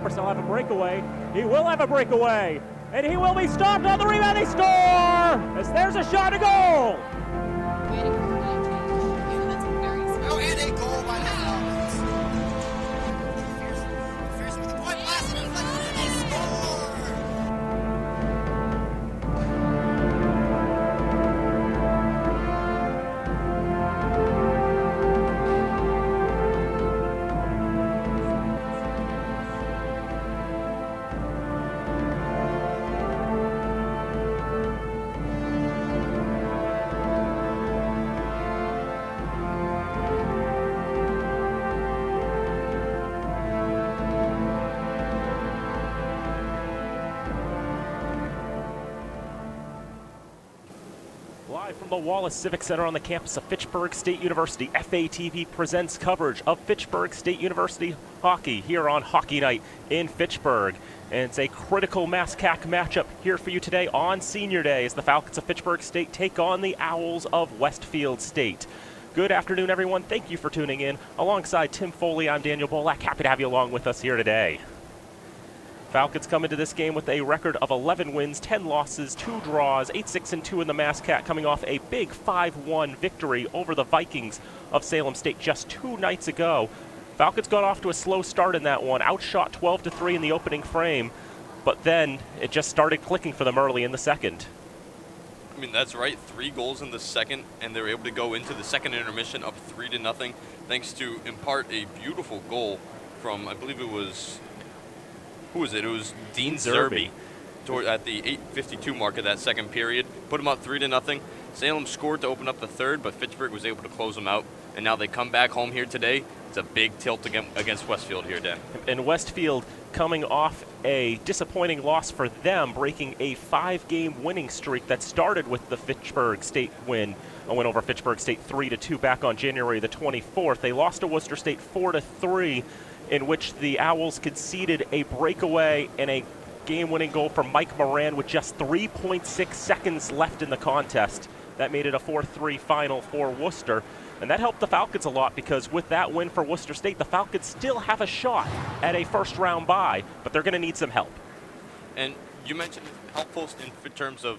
Jefferson will have a breakaway. He will have a breakaway, and he will be stopped on the rebound. They score! As there's a shot, a goal! Oh, and a goal by the Falcons. McPherson with a point pass and they score! Live from the Wallace Civic Center on the campus of Fitchburg State University, FATV presents coverage of Fitchburg State University hockey here on Hockey Night in Fitchburg. And it's a critical MASCAC matchup here for you today on Senior Day as the Falcons of Fitchburg State take on the Owls of Westfield State. Good afternoon, everyone. Thank you for tuning in. Alongside Tim Foley, I'm Daniel Bolak. Happy to have you along with us here today. Falcons come into this game with a record of 11 wins, 10 losses, 2 draws, 8-6-2 in the MASCAC, coming off a big 5-1 victory over the Vikings of Salem State just 2 nights ago. Falcons got off to a slow start in that one, outshot 12-3 in the opening frame, but then it just started clicking for them early in the second. I mean, that's right, 3 goals in the second, and they were able to go into the second intermission up 3-0, thanks to, in part, a beautiful goal from, I believe it was... Who was it? It was Dean Zerby at the 8:52 mark of that second period. Put them up 3-0. Salem scored to open up the third, but Fitchburg was able to close them out. And now they come back home here today. It's a big tilt against Westfield here, Dan. And Westfield coming off a disappointing loss for them, breaking a 5-game winning streak that started with the Fitchburg State win. A win over Fitchburg State 3-2 back on January the 24th. They lost to Worcester State 4-3. In which the Owls conceded a breakaway and a game-winning goal from Mike Moran with just 3.6 seconds left in the contest. That made it a 4-3 final for Worcester. And that helped the Falcons a lot because with that win for Worcester State, the Falcons still have a shot at a first-round bye, but they're going to need some help. And you mentioned helpful in terms of,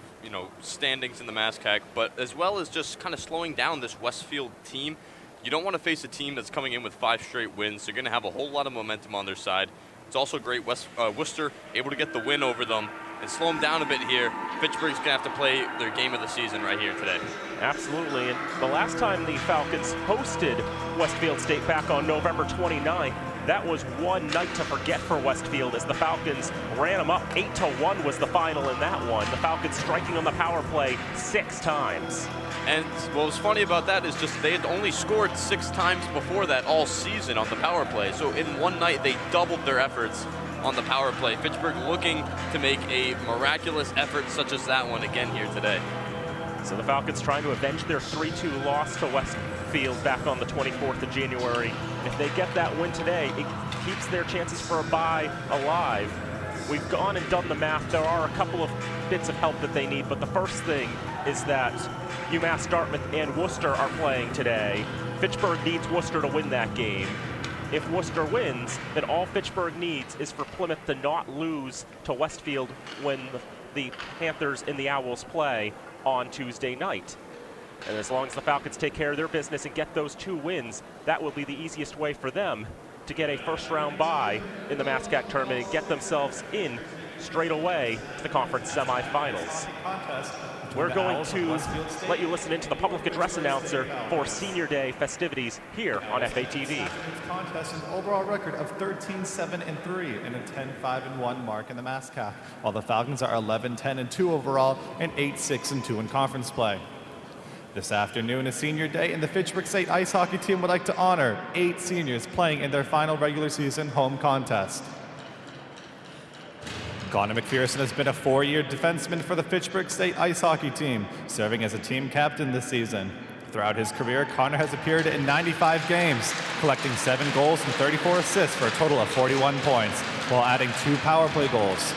standings in the MASCAC, but as well as just kind of slowing down this Westfield team. You don't want to face a team that's coming in with 5 straight wins. They're going to have a whole lot of momentum on their side. It's also great Worcester able to get the win over them and slow them down a bit here. Fitchburg's going to have to play their game of the season right here today. Absolutely, and the last time the Falcons hosted Westfield State back on November 29th, that was one night to forget for Westfield as the Falcons ran them up. 8-1 was the final in that one. The Falcons striking on the power play 6 times. And what was funny about that is just they had only scored 6 times before that all season on the power play. So in one night, they doubled their efforts on the power play. Fitchburg looking to make a miraculous effort such as that one again here today. So the Falcons trying to avenge their 3-2 loss to Westfield back on the 24th of January. If they get that win today, it keeps their chances for a bye alive. We've gone and done the math. There are a couple of bits of help that they need, but the first thing is that UMass Dartmouth and Worcester are playing today. Fitchburg needs Worcester to win that game. If Worcester wins, then all Fitchburg needs is for Plymouth to not lose to Westfield when the Panthers and the Owls play on Tuesday night. And as long as the Falcons take care of their business and get those 2 wins, that will be the easiest way for them to get a first-round bye in the MASCAC tournament and get themselves in straight away to the conference semifinals. We're going to let you listen into the public address announcer for Senior Day festivities here on FATV. Contest an overall record of 13-7-3 and a 10-5-1 mark in the MASCAC, while the Falcons are 11-10-2 overall and 8-6-2 in conference play. This afternoon is Senior Day, and the Fitchburg State ice hockey team would like to honor 8 seniors playing in their final regular season home contest. Connor McPherson has been a 4-year defenseman for the Fitchburg State ice hockey team, serving as a team captain this season. Throughout his career, Connor has appeared in 95 games, collecting 7 goals and 34 assists for a total of 41 points, while adding 2 power play goals.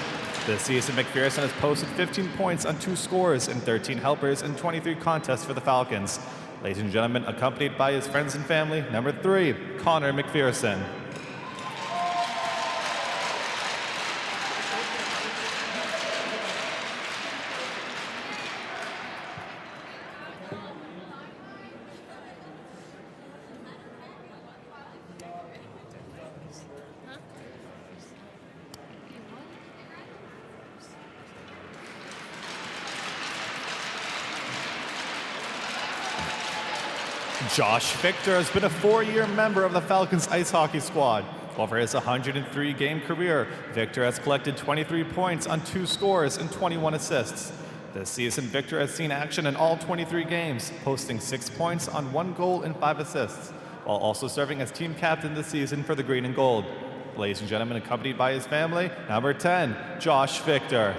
This season, McPherson has posted 15 points on 2 scores and 13 helpers in 23 contests for the Falcons. Ladies and gentlemen, accompanied by his friends and family, number 3, Connor McPherson. Josh Victor has been a 4-year member of the Falcons ice hockey squad. Over his 103-game career, Victor has collected 23 points on 2 scores and 21 assists. This season, Victor has seen action in all 23 games, posting 6 points on 1 goal and 5 assists, while also serving as team captain this season for the Green and Gold. Ladies and gentlemen, accompanied by his family, number 10, Josh Victor.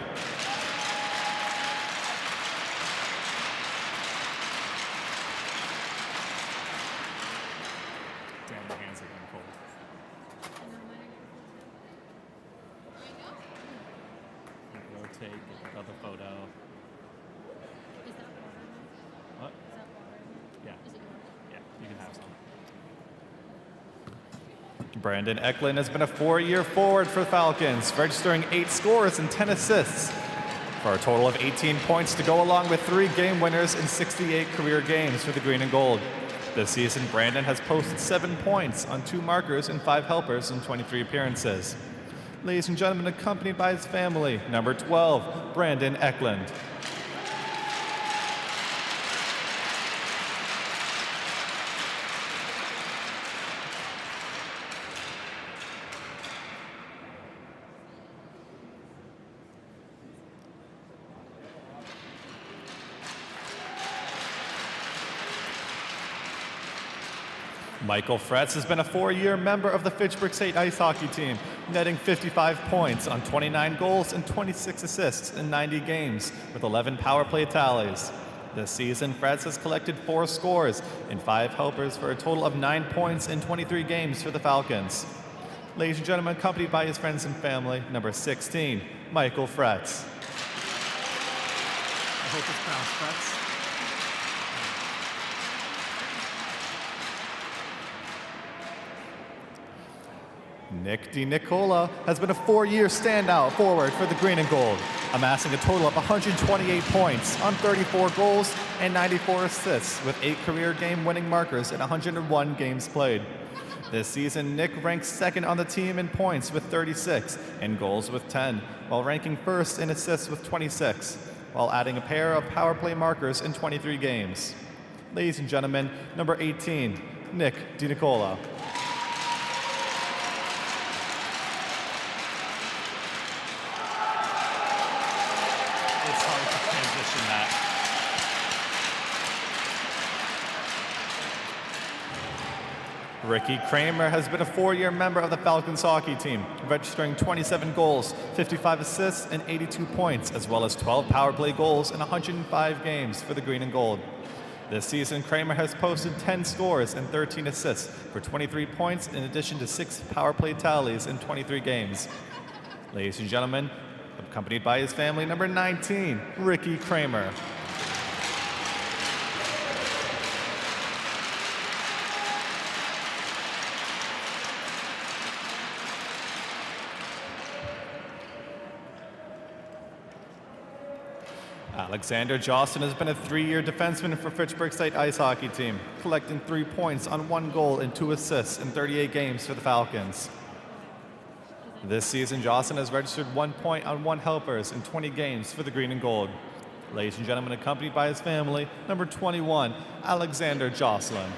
Damn, my hands are getting cold. Rotate, get another photo. What? Yeah. Yeah, you can have some. Brandon Eklund has been a 4-year forward for the Falcons, registering 8 scores and 10 assists for a total of 18 points to go along with 3 game winners in 68 career games for the Green and Gold. This season, Brandon has posted 7 points on 2 markers and 5 helpers in 23 appearances. Ladies and gentlemen, accompanied by his family, number 12, Brandon Eklund. Michael Fretz has been a 4-year member of the Fitchburg State ice hockey team, netting 55 points on 29 goals and 26 assists in 90 games with 11 power play tallies. This season, Fretz has collected 4 scores and 5 helpers for a total of 9 points in 23 games for the Falcons. Ladies and gentlemen, accompanied by his friends and family, number 16, Michael Fretz. I hope it's pronounced Fretz. Nick DiNicola has been a 4-year standout forward for the Green and Gold, amassing a total of 128 points on 34 goals and 94 assists with 8 career game-winning markers in 101 games played. This season, Nick ranks second on the team in points with 36 and goals with 10, while ranking first in assists with 26, while adding a pair of power play markers in 23 games. Ladies and gentlemen, number 18, Nick DiNicola. Ricky Kramer has been a 4-year member of the Falcons hockey team, registering 27 goals, 55 assists, and 82 points, as well as 12 power play goals in 105 games for the Green and Gold. This season, Kramer has posted 10 scores and 13 assists for 23 points, in addition to 6 power play tallies in 23 games. Ladies and gentlemen, accompanied by his family, number 19, Ricky Kramer. Alexander Jostin has been a 3-year defenseman for Fitchburg State ice hockey team, collecting 3 points on 1 goal and 2 assists in 38 games for the Falcons. This season, Jostin has registered 1 point on 1 helpers in 20 games for the Green and Gold. Ladies and gentlemen, accompanied by his family, number 21, Alexander Jocelyn.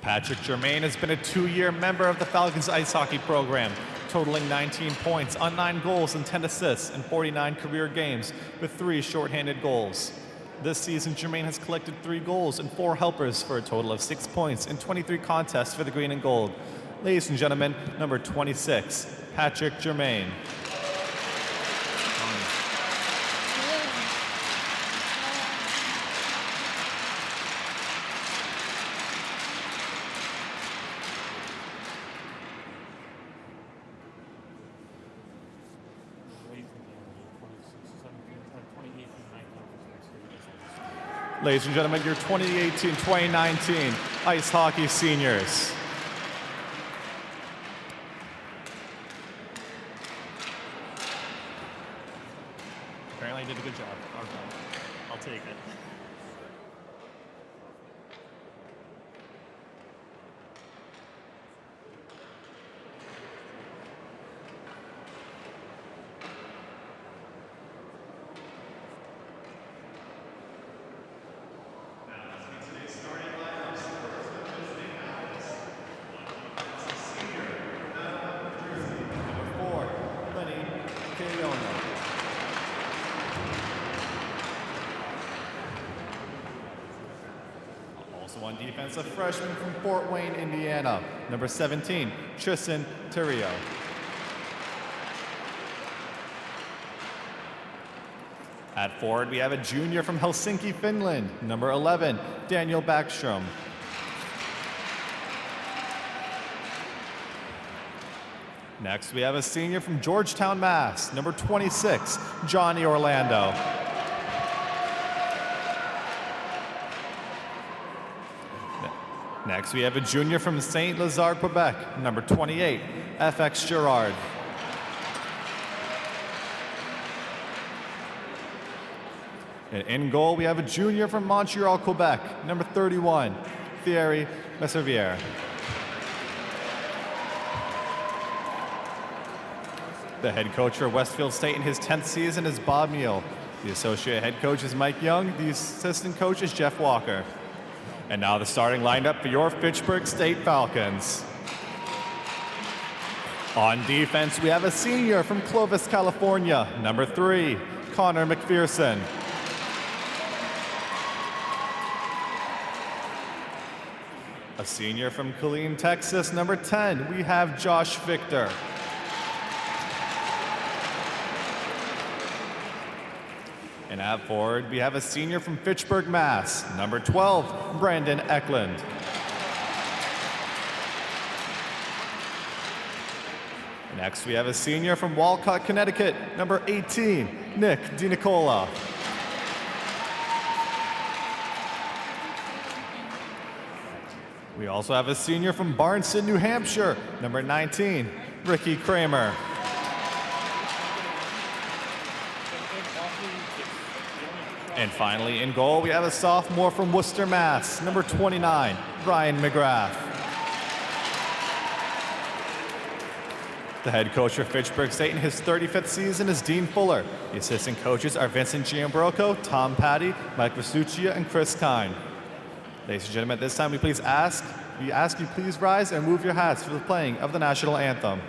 Patrick Germain has been a 2-year member of the Falcons ice hockey program, totaling 19 points on 9 goals and 10 assists in 49 career games with 3 shorthanded goals. This season, Germain has collected 3 goals and 4 helpers for a total of 6 points in 23 contests for the Green and Gold. Ladies and gentlemen, number 26, Patrick Germain. Ladies and gentlemen, your 2018-2019 ice hockey seniors. Apparently I did a good job. I'll take it. Also on defense, a freshman from Fort Wayne, Indiana, number 17, Tristan Terrio. At forward, we have a junior from Helsinki, Finland, number 11, Daniel Backstrom. Next, we have a senior from Georgetown, Mass, number 26, Johnny Orlando. Next, we have a junior from Saint Lazare, Quebec, number 28, FX Girard. And in goal, we have a junior from Montreal, Quebec, number 31, Thierry Messervier. The head coach for Westfield State in his 10th season is Bob Neal. The associate head coach is Mike Young. The assistant coach is Jeff Walker. And now the starting lineup for your Fitchburg State Falcons. On defense, we have a senior from Clovis, California, number 3, Connor McPherson. A senior from Killeen, Texas, number 10, we have Josh Victor. And at forward, we have a senior from Fitchburg, Mass, number 12, Brandon Eklund. Next, we have a senior from Walcott, Connecticut, number 18, Nick DiNicola. We also have a senior from Barnstable, New Hampshire, number 19, Ricky Kramer. And finally, in goal, we have a sophomore from Worcester, Mass, number 29, Brian McGrath. The head coach for Fitchburg State in his 35th season is Dean Fuller. The assistant coaches are Vincent Giambroco, Tom Patty, Mike Vasuccia, and Chris Kine. Ladies and gentlemen, at this time, we ask you please rise and move your hats for the playing of the national anthem.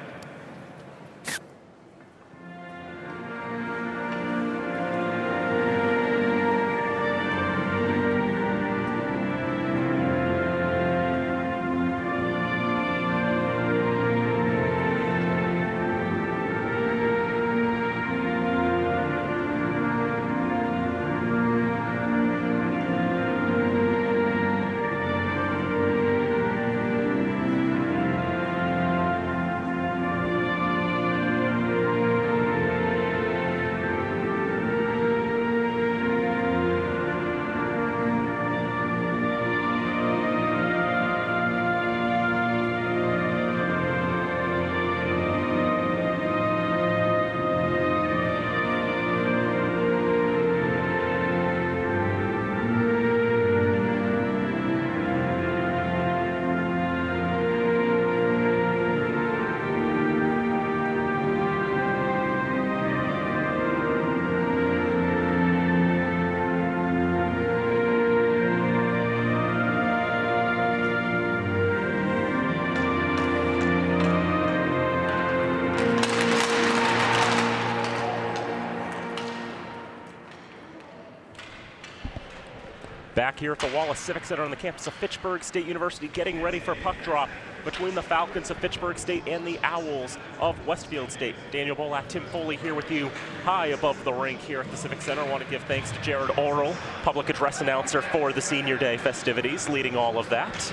Back here at the Wallace Civic Center on the campus of Fitchburg State University, getting ready for puck drop between the Falcons of Fitchburg State and the Owls of Westfield State. Daniel Bolak, Tim Foley here with you high above the rink here at the Civic Center. I want to give thanks to Jared Orrell, public address announcer for the Senior Day festivities, leading all of that.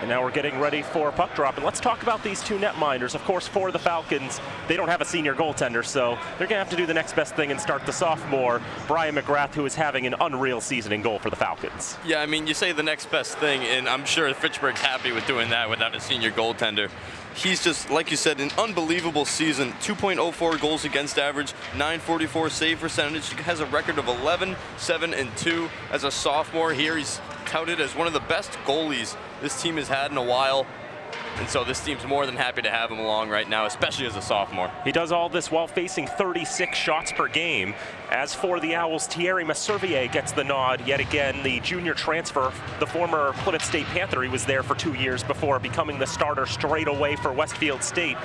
And now we're getting ready for puck drop. And let's talk about these two netminders. Of course, for the Falcons, they don't have a senior goaltender, so they're going to have to do the next best thing and start the sophomore, Brian McGrath, who is having an unreal season in goal for the Falcons. Yeah, I mean, you say the next best thing, and I'm sure Fitchburg's happy with doing that without a senior goaltender. he's just, like you said, an unbelievable season. 2.04 goals against average, 944 save percentage. He has a record of 11-7-2 as a sophomore here. He's touted as one of the best goalies this team has had in a while. And so this team's more than happy to have him along right now, especially as a sophomore. He does all this while facing 36 shots per game. As for the Owls, Thierry Masservier gets the nod yet again. The junior transfer, the former Plymouth State Panther, he was there for 2 years before becoming the starter straight away for Westfield State.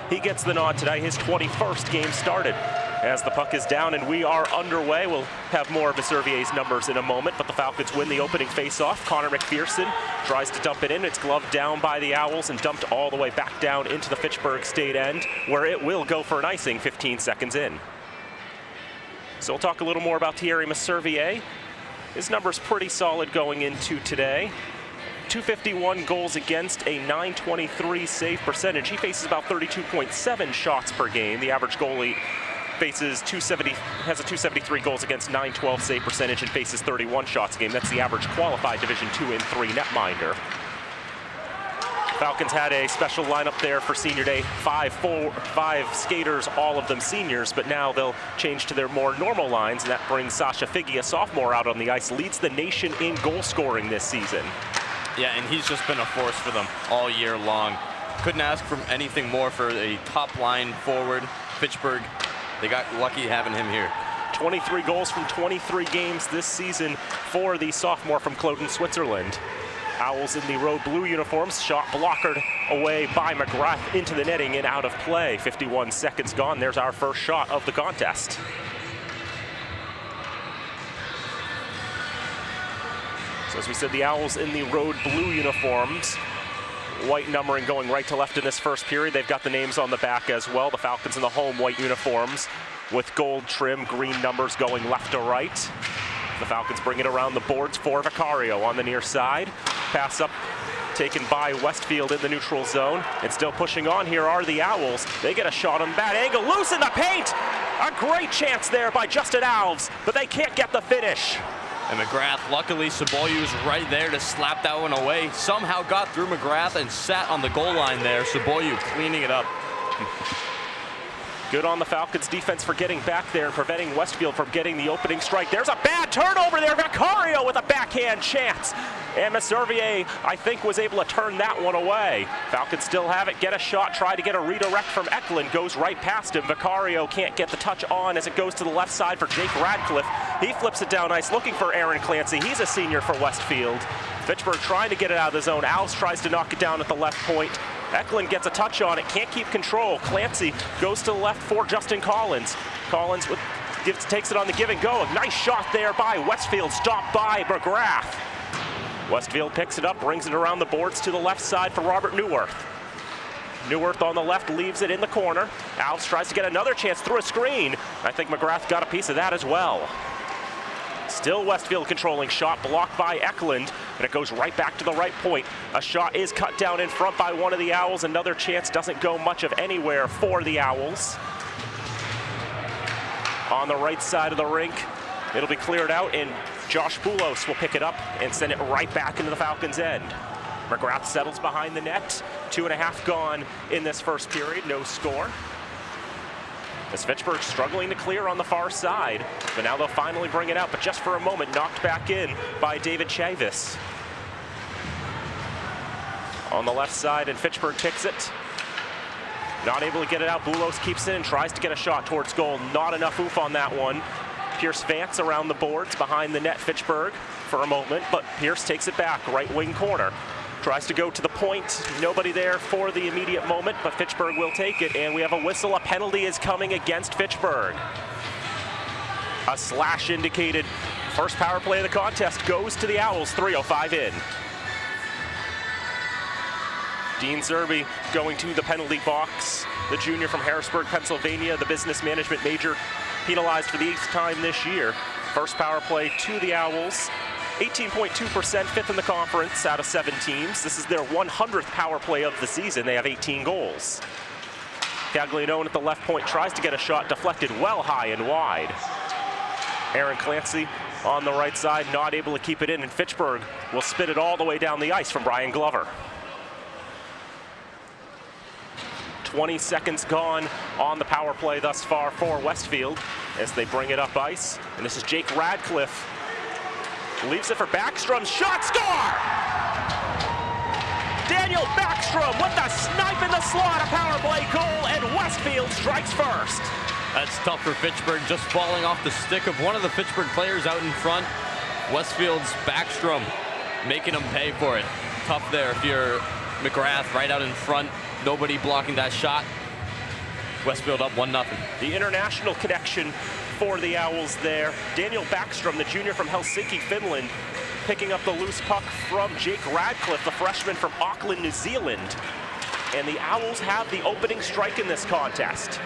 He gets the nod today, his 21st game started. As the puck is down and we are underway, we'll have more of Masservier's numbers in a moment, but the Falcons win the opening faceoff. Connor McPherson tries to dump it in. It's gloved down by the Owls and dumped all the way back down into the Fitchburg State end, where it will go for an icing 15 seconds in. So we'll talk a little more about Thierry Masservier. His number's pretty solid going into today. 251 goals against, a 923 save percentage. He faces about 32.7 shots per game. The average goalie faces has a 273 goals against, 912 save percentage, and faces 31 shots a game. That's the average qualified Division II and III netminder. Falcons had a special lineup there for senior day, five skaters, all of them seniors, but now they'll change to their more normal lines, and that brings Sasha Figge, a sophomore, out on the ice, leads the nation in goal scoring this season. Yeah, and he's just been a force for them all year long. Couldn't ask for anything more for a top line forward. Fitchburg, they got lucky having him here. 23 goals from 23 games this season for the sophomore from Cloten, Switzerland. Owls in the road blue uniforms, shot blockered away by McGrath into the netting and out of play. 51 seconds gone. There's our first shot of the contest. So as we said, the Owls in the road blue uniforms. White numbering going right to left in this first period. They've got the names on the back as well. The Falcons in the home white uniforms with gold trim, green numbers going left to right. The Falcons bring it around the boards for Vicario on the near side. Pass up taken by Westfield in the neutral zone. And still pushing on here are the Owls. They get a shot on bad angle, loose in the paint. A great chance there by Justin Alves, but they can't get the finish. And McGrath, luckily Saboyu's right there to slap that one away. Somehow got through McGrath and sat on the goal line there. Saboyu cleaning it up. Good on the Falcons defense for getting back there and preventing Westfield from getting the opening strike. There's a bad turnover there. Vicario with a backhand chance. And Masservier, I think, was able to turn that one away. Falcons still have it, get a shot, try to get a redirect from Eklund, goes right past him. Vicario can't get the touch on as it goes to the left side for Jake Radcliffe. He flips it down ice, looking for Aaron Clancy. He's a senior for Westfield. Fitchburg trying to get it out of the zone. Alves tries to knock it down at the left point. Eklund gets a touch on it, can't keep control. Clancy goes to the left for Justin Collins. Collins takes it on the give and go. A nice shot there by Westfield, stopped by McGrath. Westfield picks it up, brings it around the boards to the left side for Robert Neuwirth. Neuwirth on the left leaves it in the corner. Alves tries to get another chance through a screen. I think McGrath got a piece of that as well. Still Westfield controlling, shot blocked by Eklund, and it goes right back to the right point. A shot is cut down in front by one of the Owls. Another chance doesn't go much of anywhere for the Owls. On the right side of the rink, it'll be cleared out, and Josh Boulos will pick it up and send it right back into the Falcons' end. McGrath settles behind the net. 2.5 gone in this first period, no score. As Fitchburg struggling to clear on the far side, but now they'll finally bring it out, but just for a moment, knocked back in by David Chavis. On the left side, and Fitchburg picks it. Not able to get it out, Boulos keeps it and tries to get a shot towards goal. Not enough oof on that one. Pierce Vance around the boards, behind the net, Fitchburg for a moment, but Pierce takes it back, right wing corner. Tries to go to the point, nobody there for the immediate moment, but Fitchburg will take it, and we have a whistle. A penalty is coming against Fitchburg. A slash indicated. First power play of the contest goes to the Owls, 3:05 in. Dean Zerby going to the penalty box. The junior from Harrisburg, Pennsylvania, the business management major, penalized for the 8th time this year. First power play to the Owls. 18.2%, 5th in the conference out of 7 teams. This is their 100th power play of the season. They have 18 goals. Caglianone at the left point tries to get a shot, deflected well high and wide. Aaron Clancy on the right side, not able to keep it in, and Fitchburg will spit it all the way down the ice from Brian Glover. 20 seconds gone on the power play thus far for Westfield as they bring it up ice. And this is Jake Radcliffe. Leaves it for Backstrom's shot, score! Daniel Backstrom with the snipe in the slot, a power play goal, and Westfield strikes first. That's tough for Fitchburg, just falling off the stick of one of the Fitchburg players out in front. Westfield's Backstrom making them pay for it. Tough there if you're McGrath right out in front, nobody blocking that shot. Westfield up 1-0. The international connection for the Owls there. Daniel Backstrom, the junior from Helsinki, Finland, picking up the loose puck from Jake Radcliffe, the freshman from Auckland, New Zealand. And the Owls have the opening strike in this contest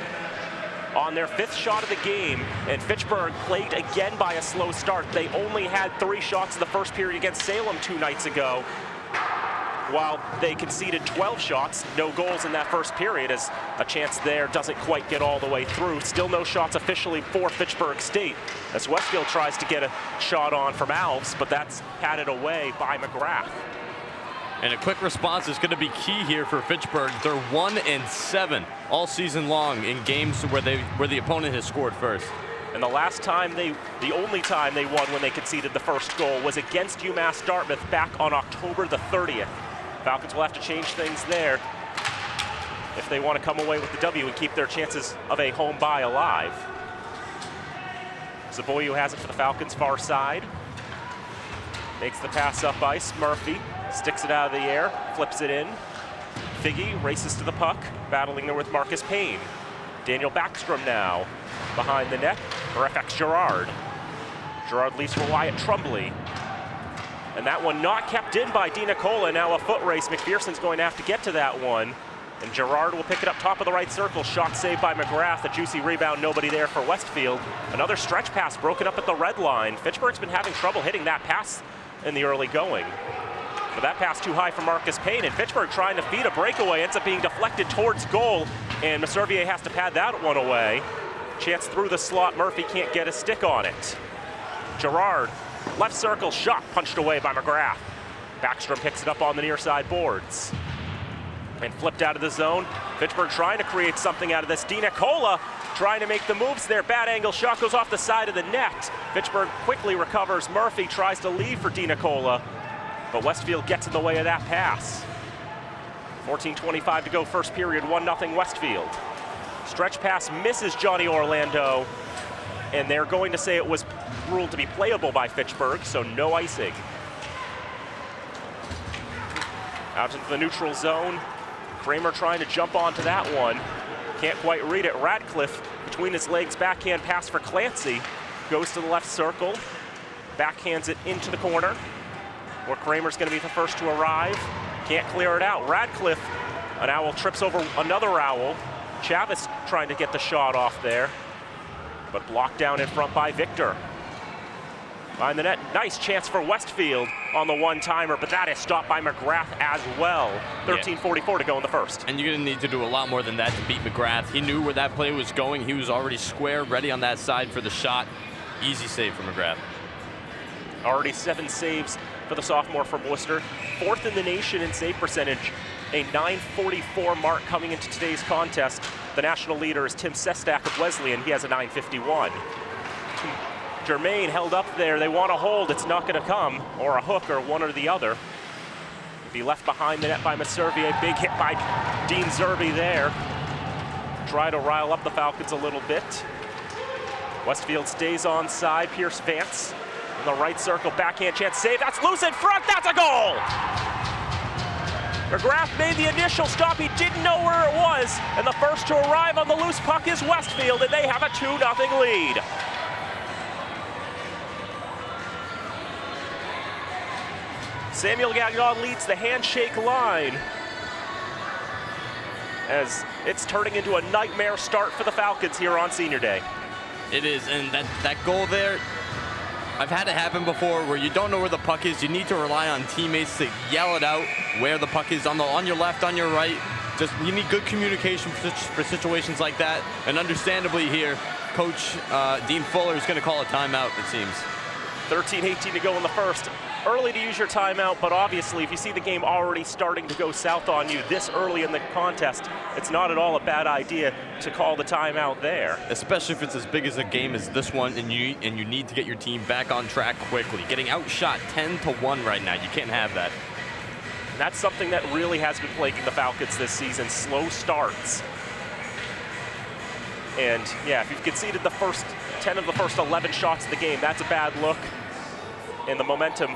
on their 5th shot of the game, and Fitchburg plagued again by a slow start. They only had 3 shots in the first period against Salem 2 nights ago, while they conceded 12 shots, no goals in that first period, as a chance there doesn't quite get all the way through. Still no shots officially for Fitchburg State, as Westfield tries to get a shot on from Alves, but that's patted away by McGrath. And a quick response is going to be key here for Fitchburg. They're 1-7 all season long in games where the opponent has scored first. And the only time they won when they conceded the first goal was against UMass Dartmouth back on October the 30th. Falcons will have to change things there if they want to come away with the W and keep their chances of a home bye alive. Zaboyu has it for the Falcons, far side. Makes the pass up ice. Murphy sticks it out of the air, flips it in. Figgy races to the puck, battling there with Marcus Payne. Daniel Backstrom now behind the net for FX Gerard. Gerard leaves for Wyatt Trumbley. And that one not kept in by Di Nicola. Now a foot race. McPherson's going to have to get to that one. And Gerard will pick it up top of the right circle. Shot saved by McGrath. A juicy rebound, nobody there for Westfield. Another stretch pass broken up at the red line. Fitchburg's been having trouble hitting that pass in the early going. But that pass too high for Marcus Payne, and Fitchburg trying to feed a breakaway, ends up being deflected towards goal, and Messervier has to pad that one away. Chance through the slot, Murphy can't get a stick on it. Gerard, left circle, shot punched away by McGrath. Backstrom picks it up on the near side boards. And flipped out of the zone. Fitchburg trying to create something out of this. Di Nicola trying to make the moves there. Bad angle shot goes off the side of the net. Fitchburg quickly recovers. Murphy tries to leave for Di Nicola, but Westfield gets in the way of that pass. 14:25 to go, first period, 1-0 Westfield. Stretch pass misses Johnny Orlando, and they're going to say it was ruled to be playable by Fitchburg, so no icing. Out into the neutral zone. Kramer trying to jump onto that one. Can't quite read it. Radcliffe between his legs, backhand pass for Clancy. Goes to the left circle, backhands it into the corner, where Kramer's going to be the first to arrive. Can't clear it out. Radcliffe, an Owl trips over another Owl. Chavez trying to get the shot off there, but blocked down in front by Victor. Behind the net, nice chance for Westfield on the one-timer, but that is stopped by McGrath as well. 13:44 to go in the first. And you're going to need to do a lot more than that to beat McGrath. He knew where that play was going. He was already square, ready on that side for the shot. Easy save for McGrath. Already 7 saves for the sophomore from Worcester. 4th in the nation in save percentage. A .944 mark coming into today's contest. The national leader is Tim Sestak of Wesleyan. He has a .951. Germain held up there. They want to hold. It's not going to come, or a hook, or one or the other. Be left behind the net by Messervier. Big hit by Dean Zerby there. Try to rile up the Falcons a little bit. Westfield stays on side. Pierce Vance in the right circle. Backhand chance save. That's loose in front. That's a goal! McGrath made the initial stop. He didn't know where it was. And the first to arrive on the loose puck is Westfield, and they have a 2-0 lead. Samuel Gagnon leads the handshake line as it's turning into a nightmare start for the Falcons here on Senior Day. It is, and that goal there, I've had it happen before where you don't know where the puck is. You need to rely on teammates to yell it out where the puck is, on your left, on your right. Just, you need good communication for situations like that. And understandably here, Coach Dean Fuller is going to call a timeout, it seems. 13:18 to go in the first. early to use your timeout, but obviously if you see the game already starting to go south on you this early in the contest, it's not at all a bad idea to call the timeout there. Especially if it's as big as a game as this one and you need to get your team back on track quickly. Getting outshot 10-1 right now, you can't have that. And that's something that really has been plaguing the Falcons this season, slow starts. And yeah, if you've conceded the first 10 of the first 11 shots of the game, that's a bad look. And the momentum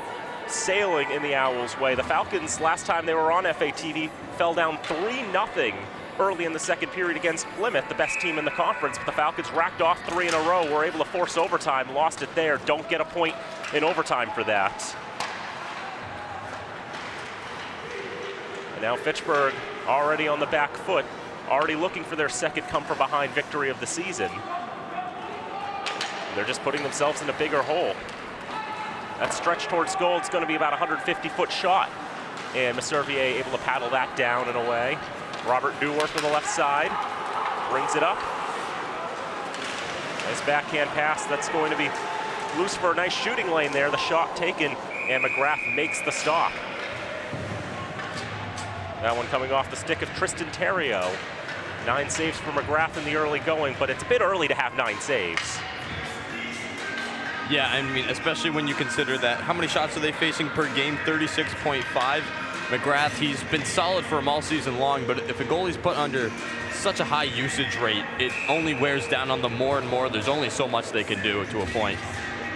sailing in the Owls' way. The Falcons, last time they were on FATV, fell down 3-0 early in the second period against Plymouth, the best team in the conference. But the Falcons racked off 3 in a row, were able to force overtime, lost it there. Don't get a point in overtime for that. And now Fitchburg already on the back foot, already looking for their second come-from-behind victory of the season. They're just putting themselves in a bigger hole. That stretch towards goal is going to be about a 150-foot shot. And Messervier able to paddle that down and away. Robert Dewar on the left side, brings it up. Nice backhand pass, that's going to be loose for a nice shooting lane there. The shot taken, and McGrath makes the stop. That one coming off the stick of Tristan Terrio. 9 saves for McGrath in the early going, but it's a bit early to have 9 saves. Yeah, I mean, especially when you consider that, how many shots are they facing per game? 36.5. McGrath, he's been solid for him all season long, but if a goalie's put under such a high usage rate, it only wears down on them more and more. There's only so much they can do to a point.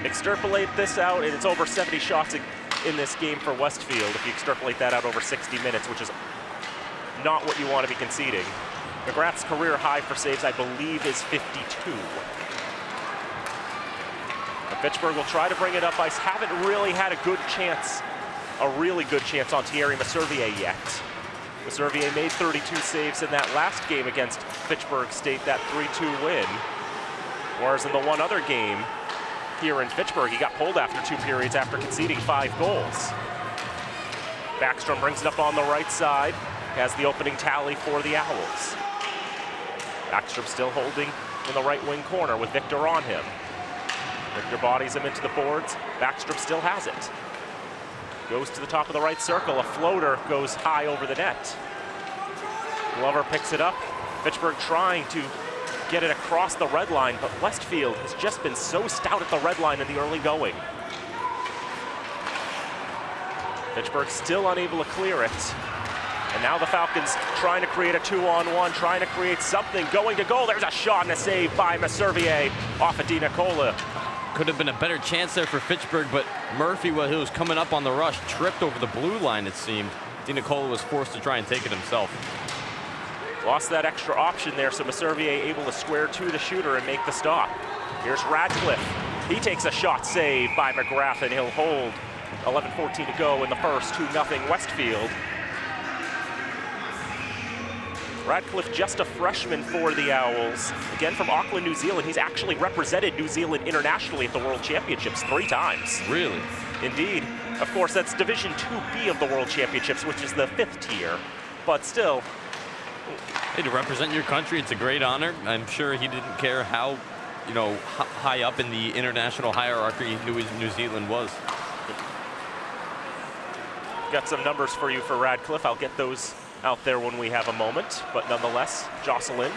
Extrapolate this out, and it's over 70 shots in this game for Westfield, if you extrapolate that out over 60 minutes, which is not what you want to be conceding. McGrath's career high for saves, I believe, is 52. Fitchburg will try to bring it up ice. Haven't really had a good chance, a really good chance on Thierry Messervier yet. Messervier made 32 saves in that last game against Fitchburg State, that 3-2 win. Whereas in the one other game here in Fitchburg, he got pulled after 2 periods after conceding 5 goals. Backstrom brings it up on the right side, has the opening tally for the Owls. Backstrom still holding in the right wing corner with Victor on him. Victor bodies him into the boards. Backstrom still has it. Goes to the top of the right circle. A floater goes high over the net. Glover picks it up. Fitchburg trying to get it across the red line, but Westfield has just been so stout at the red line in the early going. Fitchburg still unable to clear it. And now the Falcons trying to create a 2-on-1, trying to create something, going to goal. There's a shot and a save by Messervier off of Di Nicola. Could have been a better chance there for Fitchburg, but Murphy, while he was coming up on the rush, tripped over the blue line, it seemed. Di Nicola was forced to try and take it himself. Lost that extra option there, so Messervier able to square to the shooter and make the stop. Here's Radcliffe. He takes a shot save by McGrath, and he'll hold 11:14 to go in the first, 2-0 Westfield. Radcliffe, just a freshman for the Owls. Again, from Auckland, New Zealand. He's actually represented New Zealand internationally at the World Championships 3 times. Really? Indeed. Of course, that's Division 2B of the World Championships, which is the 5th tier. But still. Hey, to represent your country, it's a great honor. I'm sure he didn't care how, high up in the international hierarchy New Zealand was. Got some numbers for you for Radcliffe. I'll get those out there when we have a moment, but nonetheless, Jocelyn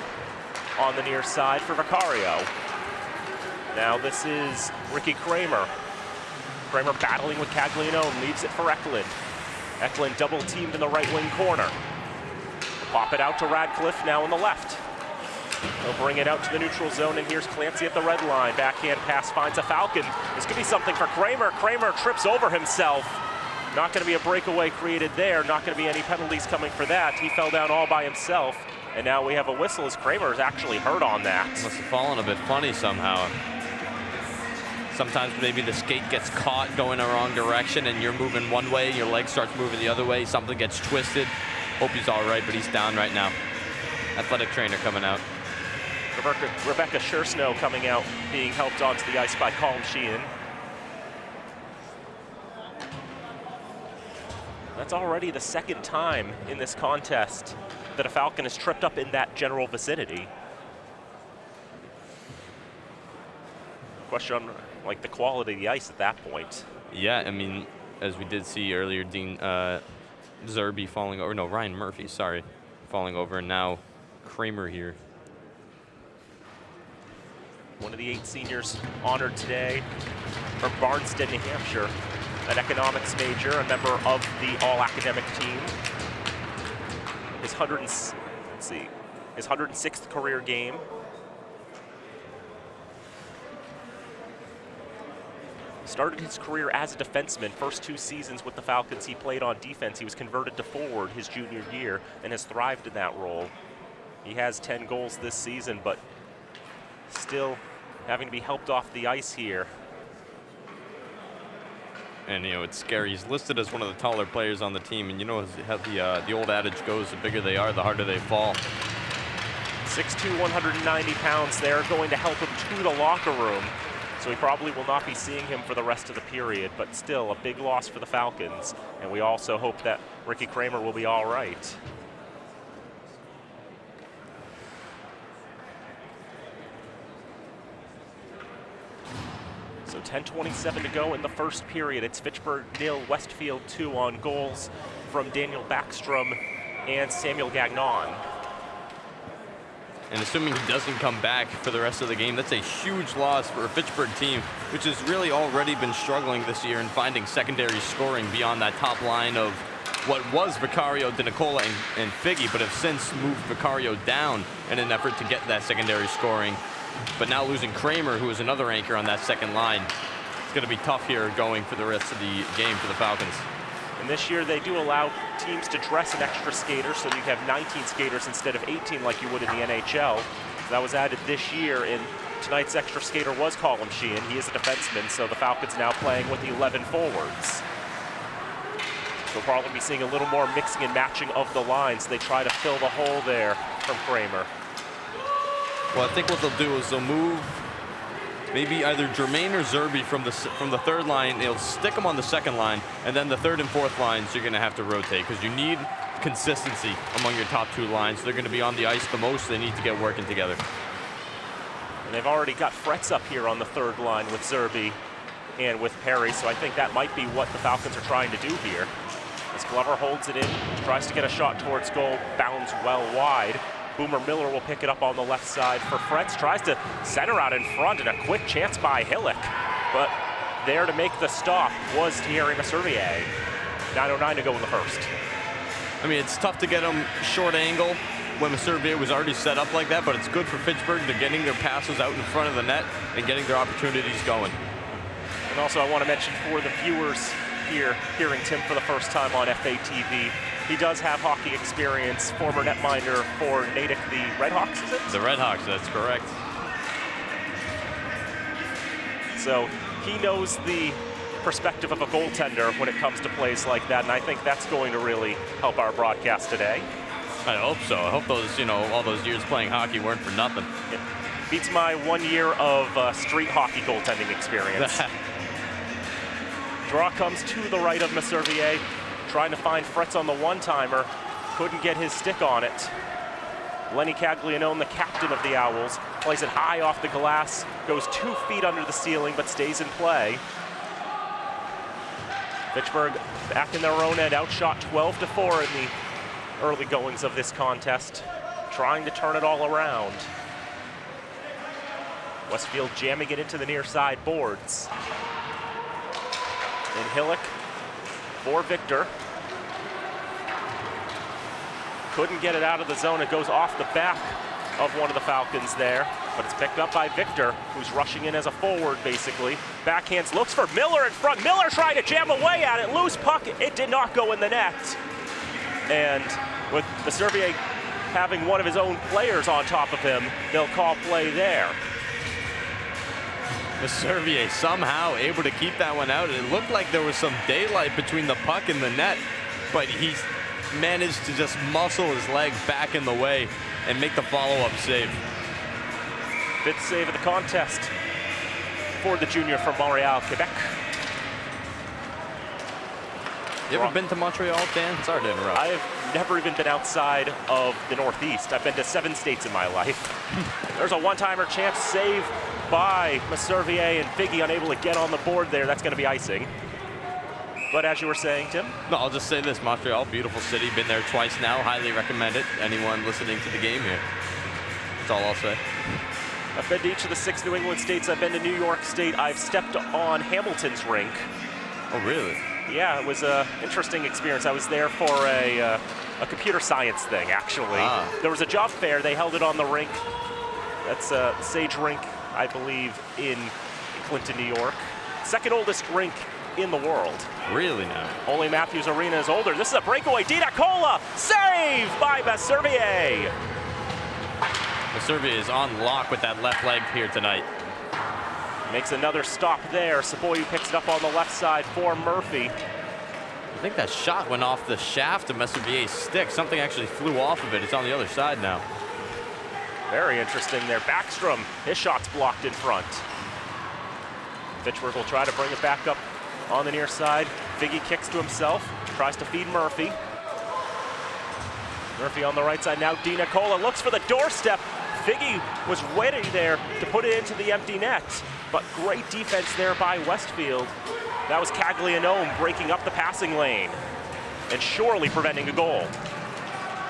on the near side for Vicario. Now this is Ricky Kramer. Kramer battling with Cagliano and leaves it for Eklund. Eklund double teamed in the right wing corner. Pop it out to Radcliffe now on the left. He'll bring it out to the neutral zone, and here's Clancy at the red line. Backhand pass finds a Falcon. This could be something for Kramer. Kramer trips over himself. Not going to be a breakaway created there. Not going to be any penalties coming for that. He fell down all by himself. And now we have a whistle as Kramer is actually hurt on that. Must have fallen a bit funny somehow. Sometimes maybe the skate gets caught going the wrong direction and you're moving one way, your leg starts moving the other way, something gets twisted. Hope he's all right, but he's down right now. Athletic trainer coming out. Rebecca Shersnow coming out, being helped onto the ice by Colin Sheehan. That's already the 2nd time in this contest that a Falcon is tripped up in that general vicinity. Question on the quality of the ice at that point. Yeah, I mean, as we did see earlier, Zerby falling over. No, Ryan Murphy, sorry, falling over, and now Kramer here. One of the 8 seniors honored today from Barnstead, New Hampshire, an economics major, a member of the all-academic team. His 106th career game. Started his career as a defenseman. First 2 seasons with the Falcons, he played on defense. He was converted to forward his junior year and has thrived in that role. He has 10 goals this season, but still having to be helped off the ice here. And, you know, it's scary. He's listed as one of the taller players on the team, and you know how the old adage goes, the bigger they are, the harder they fall. 6'2", 190 pounds. They're going to help him to the locker room, so we probably will not be seeing him for the rest of the period, but still a big loss for the Falcons, and we also hope that Ricky Kramer will be all right. So 10:27 to go in the first period. It's Fitchburg 0, Westfield 2 on goals from Daniel Backstrom and Samuel Gagnon. And assuming he doesn't come back for the rest of the game, that's a huge loss for a Fitchburg team, which has really already been struggling this year in finding secondary scoring beyond that top line of what was Vicario, De Nicola, and Figgy, but have since moved Vicario down in an effort to get that secondary scoring. But now losing Kramer, who is another anchor on that second line, it's going to be tough here going for the rest of the game for the Falcons. And this year they do allow teams to dress an extra skater, so you have 19 skaters instead of 18 like you would in the NHL. That was added this year, and tonight's extra skater was Colin Sheehan. He is a defenseman, so the Falcons now playing with 11 forwards. We'll probably be seeing a little more mixing and matching of the lines. They try to fill the hole there from Kramer. Well, I think what they'll do is they'll move maybe either Jermaine or Zerby from the third line. They'll stick them on the second line, and then the third and fourth lines you're going to have to rotate because you need consistency among your top 2 lines. They're going to be on the ice the most. They need to get working together. And they've already got Fretz up here on the third line with Zerby and with Perry, so I think that might be what the Falcons are trying to do here. As Glover holds it in, tries to get a shot towards goal, bounds well wide. Boomer Miller will pick it up on the left side for Fretz, tries to center out in front, and a quick chance by Hillick. But there to make the stop was Thierry Messervier. 9:09 to go in the first. I mean, it's tough to get him short angle when Messervier was already set up like that, but it's good for Fitchburg. They're getting their passes out in front of the net and getting their opportunities going. And also I want to mention for the viewers here, hearing Tim for the first time on FATV, he does have hockey experience, former netminder for Natick, the Redhawks, is it? The Redhawks, that's correct. So he knows the perspective of a goaltender when it comes to plays like that, and I think that's going to really help our broadcast today. I hope so. I hope those, all those years playing hockey weren't for nothing. It beats my 1 year of street hockey goaltending experience. Draw comes to the right of Messervier, trying to find Fretz on the one-timer. Couldn't get his stick on it. Lenny Caglianone, the captain of the Owls, plays it high off the glass, goes 2 feet under the ceiling, but stays in play. Fitchburg back in their own end, outshot 12-4 in the early goings of this contest, trying to turn it all around. Westfield jamming it into the near side boards. And Hillick for Victor. Couldn't get it out of the zone. It goes off the back of one of the Falcons there, but it's picked up by Victor, who's rushing in as a forward, basically. Backhands, looks for Miller in front. Miller trying to jam away at it. Loose puck. It did not go in the net. And with Messervier having one of his own players on top of him, they'll call play there. Messervier somehow able to keep that one out. It looked like there was some daylight between the puck and the net, but he's managed to just muscle his leg back in the way and make the follow-up save. 5th save of the contest for the junior from Montreal, Quebec. You ever been to Montreal, Dan? Sorry to interrupt. I have never even been outside of the Northeast. I've been to 7 states in my life. There's a one-timer chance save by Messervier, and Figgy unable to get on the board there. That's going to be icing. But as you were saying, Tim? No, I'll just say this, Montreal, beautiful city. Been there twice now. Highly recommend it. Anyone listening to the game here. That's all I'll say. I've been to each of the 6 New England states. I've been to New York State. I've stepped on Hamilton's rink. Oh, really? Yeah, it was an interesting experience. I was there for a computer science thing, actually. There was a job fair. They held it on the rink. That's Sage Rink, I believe, in Clinton, New York. Second oldest rink in the world. Really now? Only Matthews Arena is older. This is a breakaway. Dina Cola, save by Messervier. Messervier is on lock with that left leg here tonight. Makes another stop there. Saboyu picks it up on the left side for Murphy. I think that shot went off the shaft of Messervier's stick. Something actually flew off of it. It's on the other side now. Very interesting there. Backstrom, his shot's blocked in front. Fitchburg will try to bring it back up on the near side. Figgy kicks to himself, tries to feed Murphy. Murphy on the right side now. Dina Cola looks for the doorstep. Figgy was waiting there to put it into the empty net, but great defense there by Westfield. That was Caglianone breaking up the passing lane and surely preventing a goal.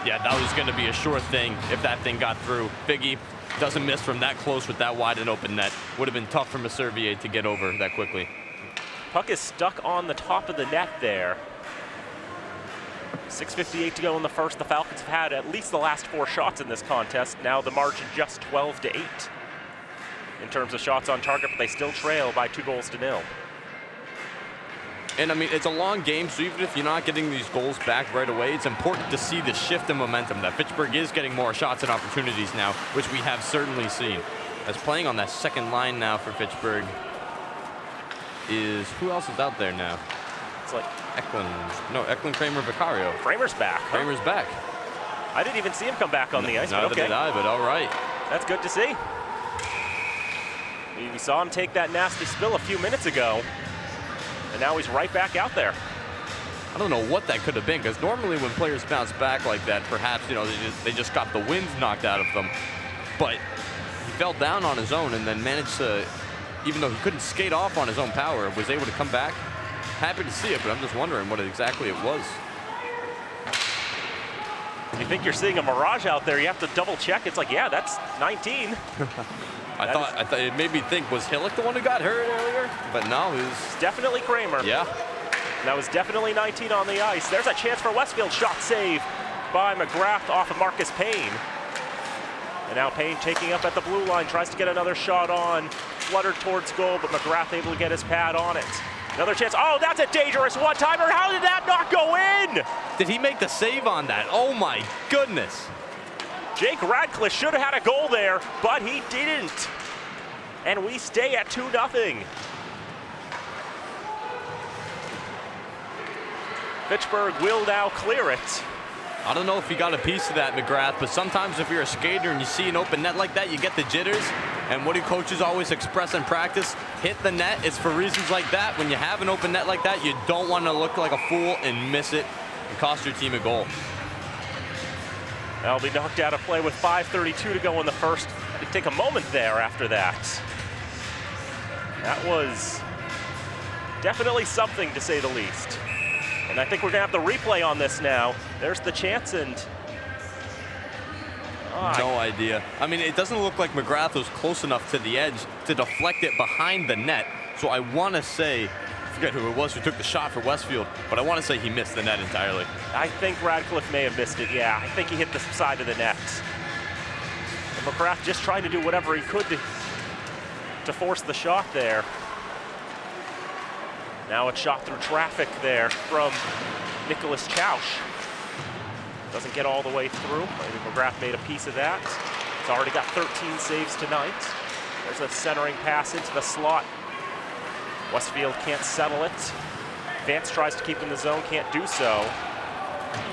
Yeah, that was going to be a sure thing if that thing got through. Figgy doesn't miss from that close with that wide and open net. Would have been tough for Messervier to get over that quickly. Puck is stuck on the top of the net there. 6:58 to go in the first. The Falcons have had at least the last 4 shots in this contest. Now the margin just 12-8 in terms of shots on target, but they still trail by 2-0. And I mean, it's a long game, so even if you're not getting these goals back right away, it's important to see the shift in momentum that Fitchburg is getting more shots and opportunities now, which we have certainly seen. As playing on that second line now for Fitchburg is, who else is out there now? It's like Eklund, Kramer, Vicario. Kramer's back. Huh? Kramer's back. I didn't even see him come back on the ice, but Neither okay. did I, but all right. That's good to see. We saw him take that nasty spill a few minutes ago, and now he's right back out there. I don't know what that could have been, because normally when players bounce back like that, perhaps, they just got the wind knocked out of them. But he fell down on his own and then managed to, even though he couldn't skate off on his own power, was able to come back. Happy to see it, but I'm just wondering what exactly it was. If you think you're seeing a mirage out there, you have to double check. It's like, yeah, that's 19. I thought it made me think, was Hillick the one who got hurt earlier? But no, it was definitely Kramer. Yeah. That was definitely 19 on the ice. There's a chance for Westfield. Shot save by McGrath off of Marcus Payne. And now Payne taking up at the blue line, tries to get another shot on. Fluttered towards goal, but McGrath able to get his pad on it. Another chance. Oh, that's a dangerous one-timer. How did that not go in? Did he make the save on that? Oh my goodness. Jake Radcliffe should have had a goal there, but he didn't. And we stay at 2-0. Fitchburg will now clear it. I don't know if you got a piece of that, McGrath, but sometimes if you're a skater and you see an open net like that, you get the jitters. And what do coaches always express in practice? Hit the net. It's for reasons like that. When you have an open net like that, you don't want to look like a fool and miss it and cost your team a goal. That'll be knocked out of play with 5:32 to go in the first. They take a moment there after that. That was definitely something, to say the least. And I think we're going to have the replay on this now. There's the chance, and no idea. I mean, it doesn't look like McGrath was close enough to the edge to deflect it behind the net. So I want to say, I forget who it was who took the shot for Westfield, but I want to say he missed the net entirely. I think Radcliffe may have missed it, yeah. I think he hit the side of the net. And McGrath just trying to do whatever he could to force the shot there. Now it's shot through traffic there from Nicholas Chausch. Doesn't get all the way through. Maybe McGrath made a piece of that. It's already got 13 saves tonight. There's a centering pass into the slot. Westfield can't settle it. Vance tries to keep in the zone, can't do so.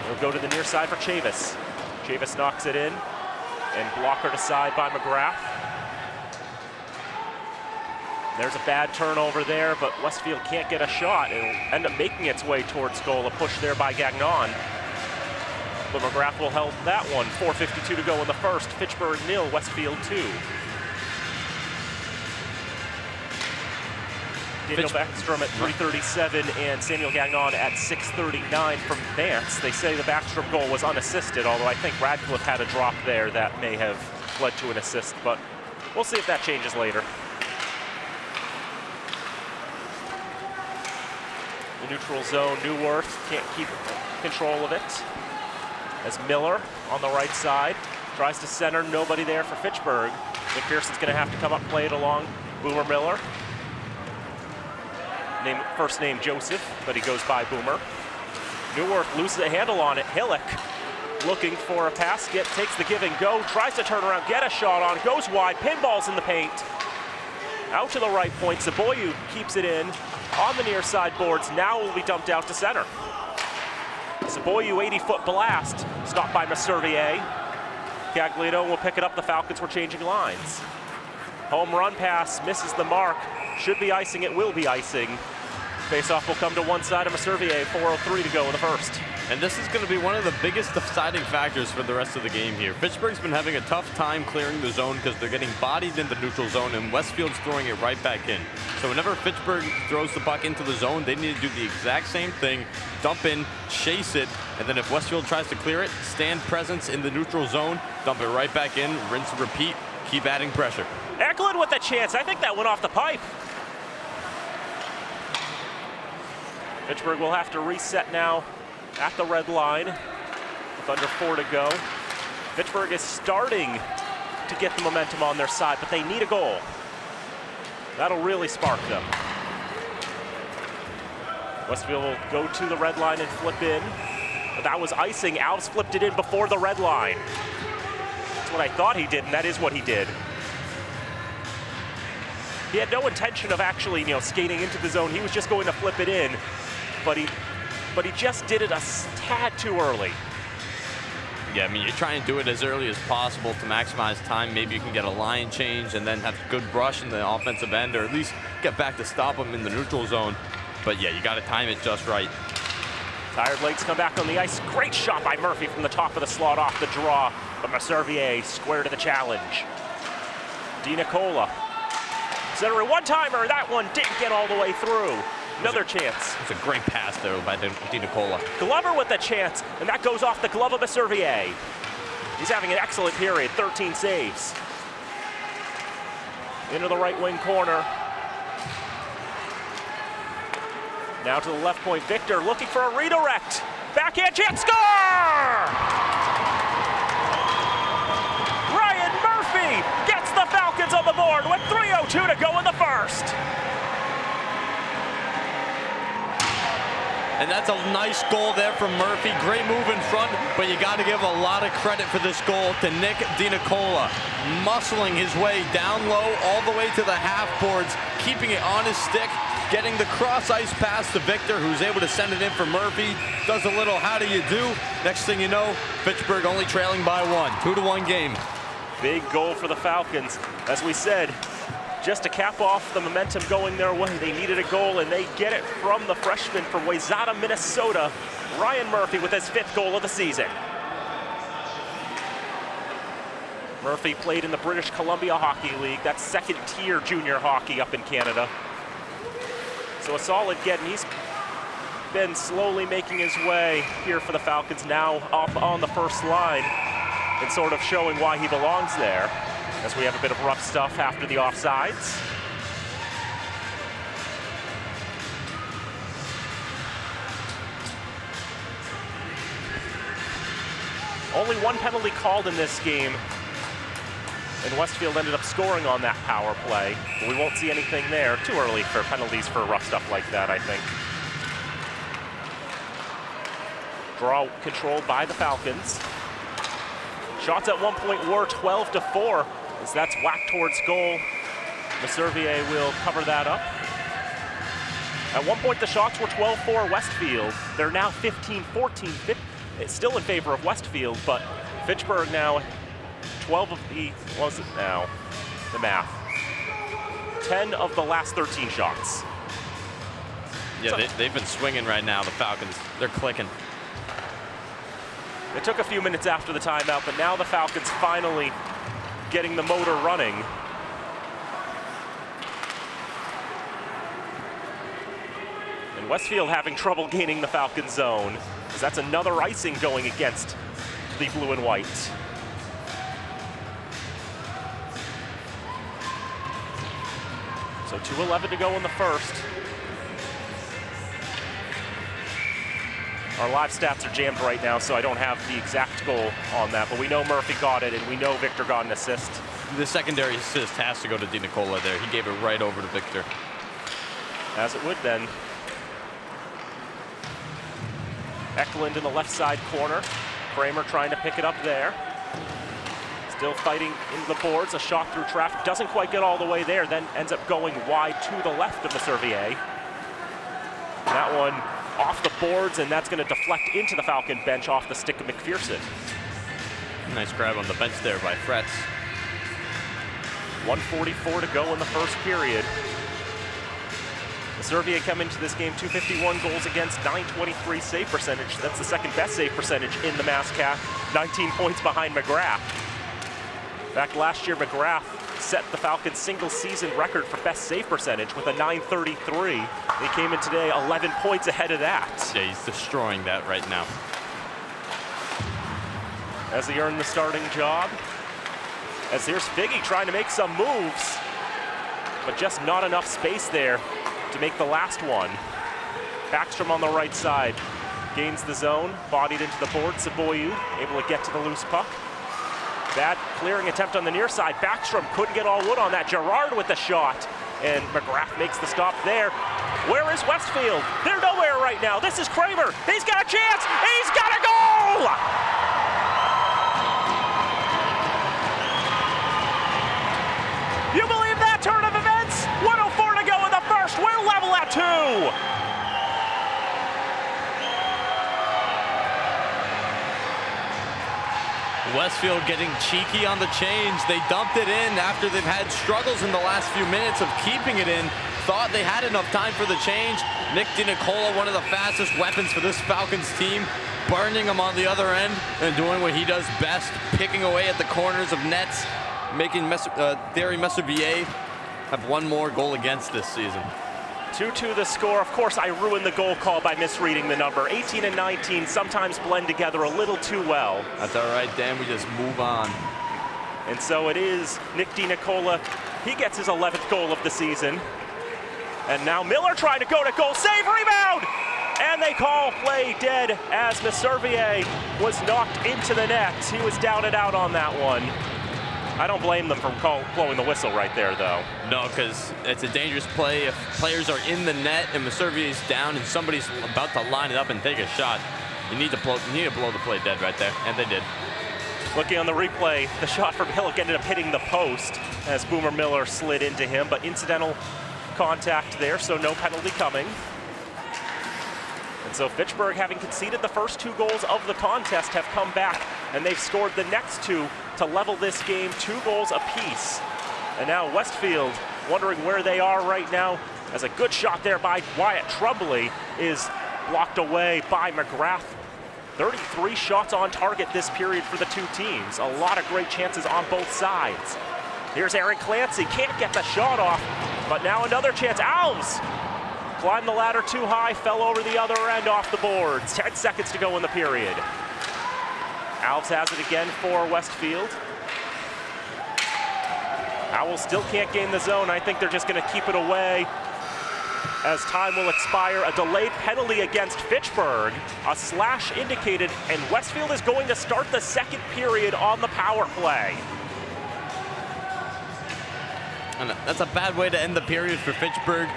We'll go to the near side for Chavis. Chavis knocks it in, and blockered aside by McGrath. There's a bad turnover there, but Westfield can't get a shot. It'll end up making its way towards goal. A push there by Gagnon. But McGrath will help that one. 4:52 to go in the first. Fitchburg 0, Westfield 2. Daniel Backstrom at 3:37 and Samuel Gagnon at 6:39 from Vance. They say the Backstrom goal was unassisted, although I think Radcliffe had a drop there that may have led to an assist, but we'll see if that changes later. The neutral zone, Neuwirth can't keep control of it. As Miller on the right side tries to center, nobody there for Fitchburg. McPherson's gonna have to come up, play it along Boomer Miller. First name Joseph, but he goes by Boomer. Neuwirth loses a handle on it. Hillock looking for a pass, takes the give and go, tries to turn around, get a shot on, goes wide, pinballs in the paint. Out to the right point, Saboyu keeps it in on the near side boards, now will be dumped out to center. Saboyu 80-foot blast, stopped by Maservier. Gagliano will pick it up, the Falcons were changing lines. Home run pass, misses the mark, should be icing, it will be icing. Faceoff will come to one side of Maservier, 4:03 to go in the first. And this is going to be one of the biggest deciding factors for the rest of the game here. Fitchburg's been having a tough time clearing the zone because they're getting bodied in the neutral zone, and Westfield's throwing it right back in. So whenever Fitchburg throws the puck into the zone, they need to do the exact same thing, dump in, chase it, and then if Westfield tries to clear it, stand presence in the neutral zone, dump it right back in, rinse and repeat, keep adding pressure. Eklund with a chance, I think that went off the pipe. Fitchburg will have to reset now at the red line with under 4 to go. Fitchburg is starting to get the momentum on their side, but they need a goal. That'll really spark them. Westfield will go to the red line and flip in. But that was icing. Alves flipped it in before the red line. That's what I thought he did, and that is what he did. He had no intention of actually, skating into the zone. He was just going to flip it in, but he just did it a tad too early. Yeah, I mean, you're trying to do it as early as possible to maximize time. Maybe you can get a line change and then have a good brush in the offensive end, or at least get back to stop them in the neutral zone. But yeah, you got to time it just right. Tired legs come back on the ice. Great shot by Murphy from the top of the slot off the draw, but Maservier square to the challenge. DiNicola. Center one-timer, that one didn't get all the way through. Another chance. It's a great pass, though, by DiNicola. Glover with the chance, and that goes off the glove of Maservier. He's having an excellent period, 13 saves. Into the right wing corner. Now to the left point, Victor looking for a redirect. Backhand chance, score! Ryan Murphy gets the Falcons on the board with 3:02 to go in the first. And that's a nice goal there from Murphy. Great move in front, but you got to give a lot of credit for this goal to Nick DiNicola. Muscling his way down low all the way to the half boards, keeping it on his stick, getting the cross ice pass to Victor, who's able to send it in for Murphy. Does a little how do you do. Next thing you know, Fitchburg only trailing by 1. 2-1 game. Big goal for the Falcons. As we said, just to cap off the momentum going their way, they needed a goal, and they get it from the freshman from Wayzata, Minnesota, Ryan Murphy, with his 5th goal of the season. Murphy played in the British Columbia Hockey League. That's second-tier junior hockey up in Canada. So a solid get, and he's been slowly making his way here for the Falcons, now up on the first line and sort of showing why he belongs there, as we have a bit of rough stuff after the offsides. Only one penalty called in this game, and Westfield ended up scoring on that power play. But we won't see anything there. Too early for penalties for rough stuff like that, I think. Draw controlled by the Falcons. Shots at one point were 12-4, as that's whacked towards goal. Maservier will cover that up. At one point, the shots were 12-4 Westfield. They're now 15-14. It's still in favor of Westfield, but Fitchburg now 12 of the, what was it now? The math. 10 of the last 13 shots. Yeah, So, they've been swinging right now, the Falcons. They're clicking. it took a few minutes after the timeout, but now the Falcons finally getting the motor running. And Westfield having trouble gaining the Falcon zone, because that's another icing going against the blue and white. So 2:11 to go in the first. Our live stats are jammed right now, so I don't have the exact goal on that, but we know Murphy got it, and we know Victor got an assist. The secondary assist has to go to DiNicola there. He gave it right over to Victor. As it would then. Eklund in the left side corner. Kramer trying to pick it up there. Still fighting into the boards. A shot through traffic. Doesn't quite get all the way there. Then ends up going wide to the left of Messervier. That one off the boards, and that's going to deflect into the Falcon bench off the stick of McPherson. Nice grab on the bench there by Fretz. 1:44 to go in the first period. Messervier come into this game 251 goals against, 923 save percentage. That's the second best save percentage in the MassCAC, 19 points behind McGrath. In fact, last year McGrath set the Falcons' single season record for best save percentage with a 933. They came in today 11 points ahead of that. Yeah, he's destroying that right now. As he earned the starting job. As here's Figgy trying to make some moves, but just not enough space there to make the last one. Backstrom on the right side gains the zone, bodied into the board. Saboyu able to get to the loose puck. Bad clearing attempt on the near side. Backstrom couldn't get all wood on that. Gerard with the shot, and McGrath makes the stop there. Where is Westfield? They're nowhere right now. This is Kramer. He's got a chance. He's got a goal! You believe that turn of events? 1:04 to go in the first. We're level at 2. Westfield getting cheeky on the change. They dumped it in after they've had struggles in the last few minutes of keeping it in. Thought they had enough time for the change. Nick DiNicola, one of the fastest weapons for this Falcons team, burning him on the other end and doing what he does best, picking away at the corners of nets, making Thierry Messervier have one more goal against this season. 2-2 the score. Of course, I ruined the goal call by misreading the number. 18 and 19 sometimes blend together a little too well. That's all right, Dan. We just move on. And so it is Nick DiNicola. He gets his 11th goal of the season. And now Miller trying to go to goal. Save, rebound! And they call play dead as Messervier was knocked into the net. He was down and out on that one. I don't blame them for blowing the whistle right there, though. No, because it's a dangerous play. If players are in the net and Messervier's down and somebody's about to line it up and take a shot, you need to blow the play dead right there, and they did. Looking on the replay, the shot from Hillock ended up hitting the post as Boomer Miller slid into him, but incidental contact there, so no penalty coming. And so Fitchburg, having conceded the first 2 goals of the contest, have come back, and they've scored the next 2 to level this game, 2 goals apiece. And now Westfield wondering where they are right now, as a good shot there by Wyatt Trumbley is blocked away by McGrath. 33 shots on target this period for the 2 teams. A lot of great chances on both sides. Here's Aaron Clancy, can't get the shot off, but now another chance. Alves climbed the ladder too high, fell over the other end off the boards. 10 seconds to go in the period. Alves has it again for Westfield. Owls still can't gain the zone. I think they're just going to keep it away as time will expire. A delayed penalty against Fitchburg. A slash indicated, and Westfield is going to start the second period on the power play. And that's a bad way to end the period for Fitchburg,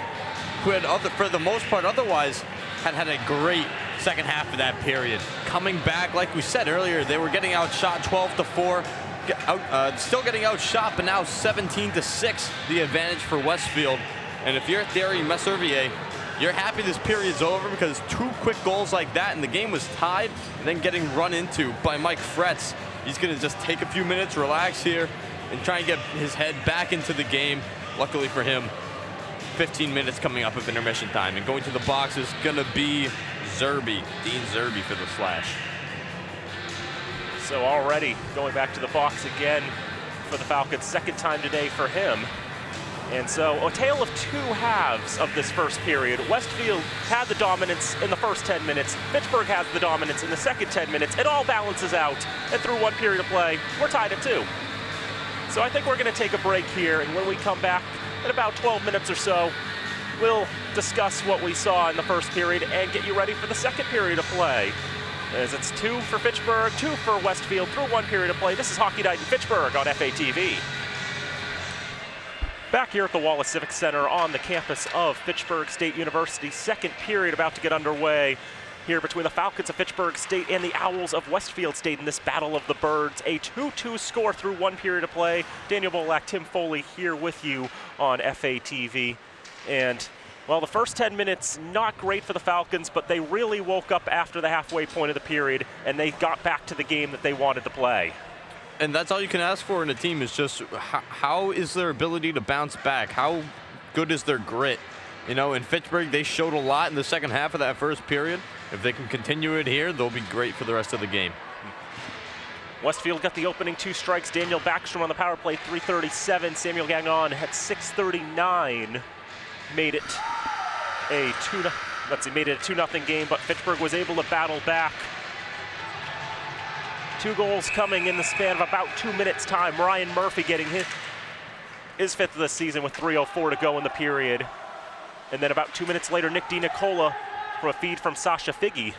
who had, for the most part, otherwise had a great second half of that period. Coming back, like we said earlier, they were getting outshot 12-4, still getting outshot, but now 17-6, the advantage for Westfield. And if you're Thierry Messervier, you're happy this period's over, because 2 quick goals like that and the game was tied, and then getting run into by Mike Fretz. He's going to just take a few minutes, relax here, and try and get his head back into the game. Luckily for him, 15 minutes coming up of intermission time, and going to the box is going to be Zerby, Dean Zerby for the slash. So already going back to the box again for the Falcons, second time today for him. And so a tale of two halves of this first period. Westfield had the dominance in the first 10 minutes. Fitchburg has the dominance in the second 10 minutes. It all balances out, and through one period of play, we're tied at 2. So I think we're going to take a break here, and when we come back in about 12 minutes or so, we'll discuss what we saw in the first period and get you ready for the second period of play. As it's 2 for Fitchburg, 2 for Westfield through one period of play. This is Hockey Night in Fitchburg on FATV. Back here at the Wallace Civic Center on the campus of Fitchburg State University. Second period about to get underway here between the Falcons of Fitchburg State and the Owls of Westfield State in this Battle of the Birds. A 2-2 score through one period of play. Daniel Bolak, Tim Foley here with you on FATV. And, well, the first 10 minutes, not great for the Falcons, but they really woke up after the halfway point of the period, and they got back to the game that they wanted to play. And that's all you can ask for in a team is just how is their ability to bounce back? How good is their grit? You know, in Fitchburg, they showed a lot in the second half of that first period. If they can continue it here, they'll be great for the rest of the game. Westfield got the opening 2 strikes. Daniel Backstrom on the power play, 3:37. Samuel Gagnon had 6:39. Made it a 2-0 game, but Fitchburg was able to battle back. 2 goals coming in the span of about 2 minutes time. Ryan Murphy getting his 5th of the season with 3:04 to go in the period. And then about 2 minutes later, Nick DiNicola from a feed from Sasha Figge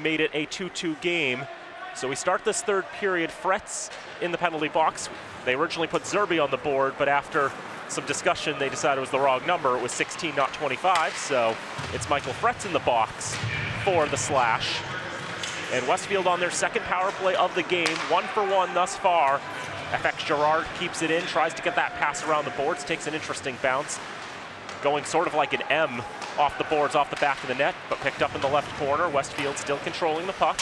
made it a 2-2 game. So we start this third period. Fretz in the penalty box. They originally put Zerbe on the board, but after some discussion, they decided it was the wrong number. It was 16, not 25, so it's Michael Fretz in the box for the Slash. And Westfield on their second power play of the game, 1 for 1 thus far. FX Gerard keeps it in, tries to get that pass around the boards, takes an interesting bounce. Going sort of like an M off the boards, off the back of the net, but picked up in the left corner. Westfield still controlling the puck.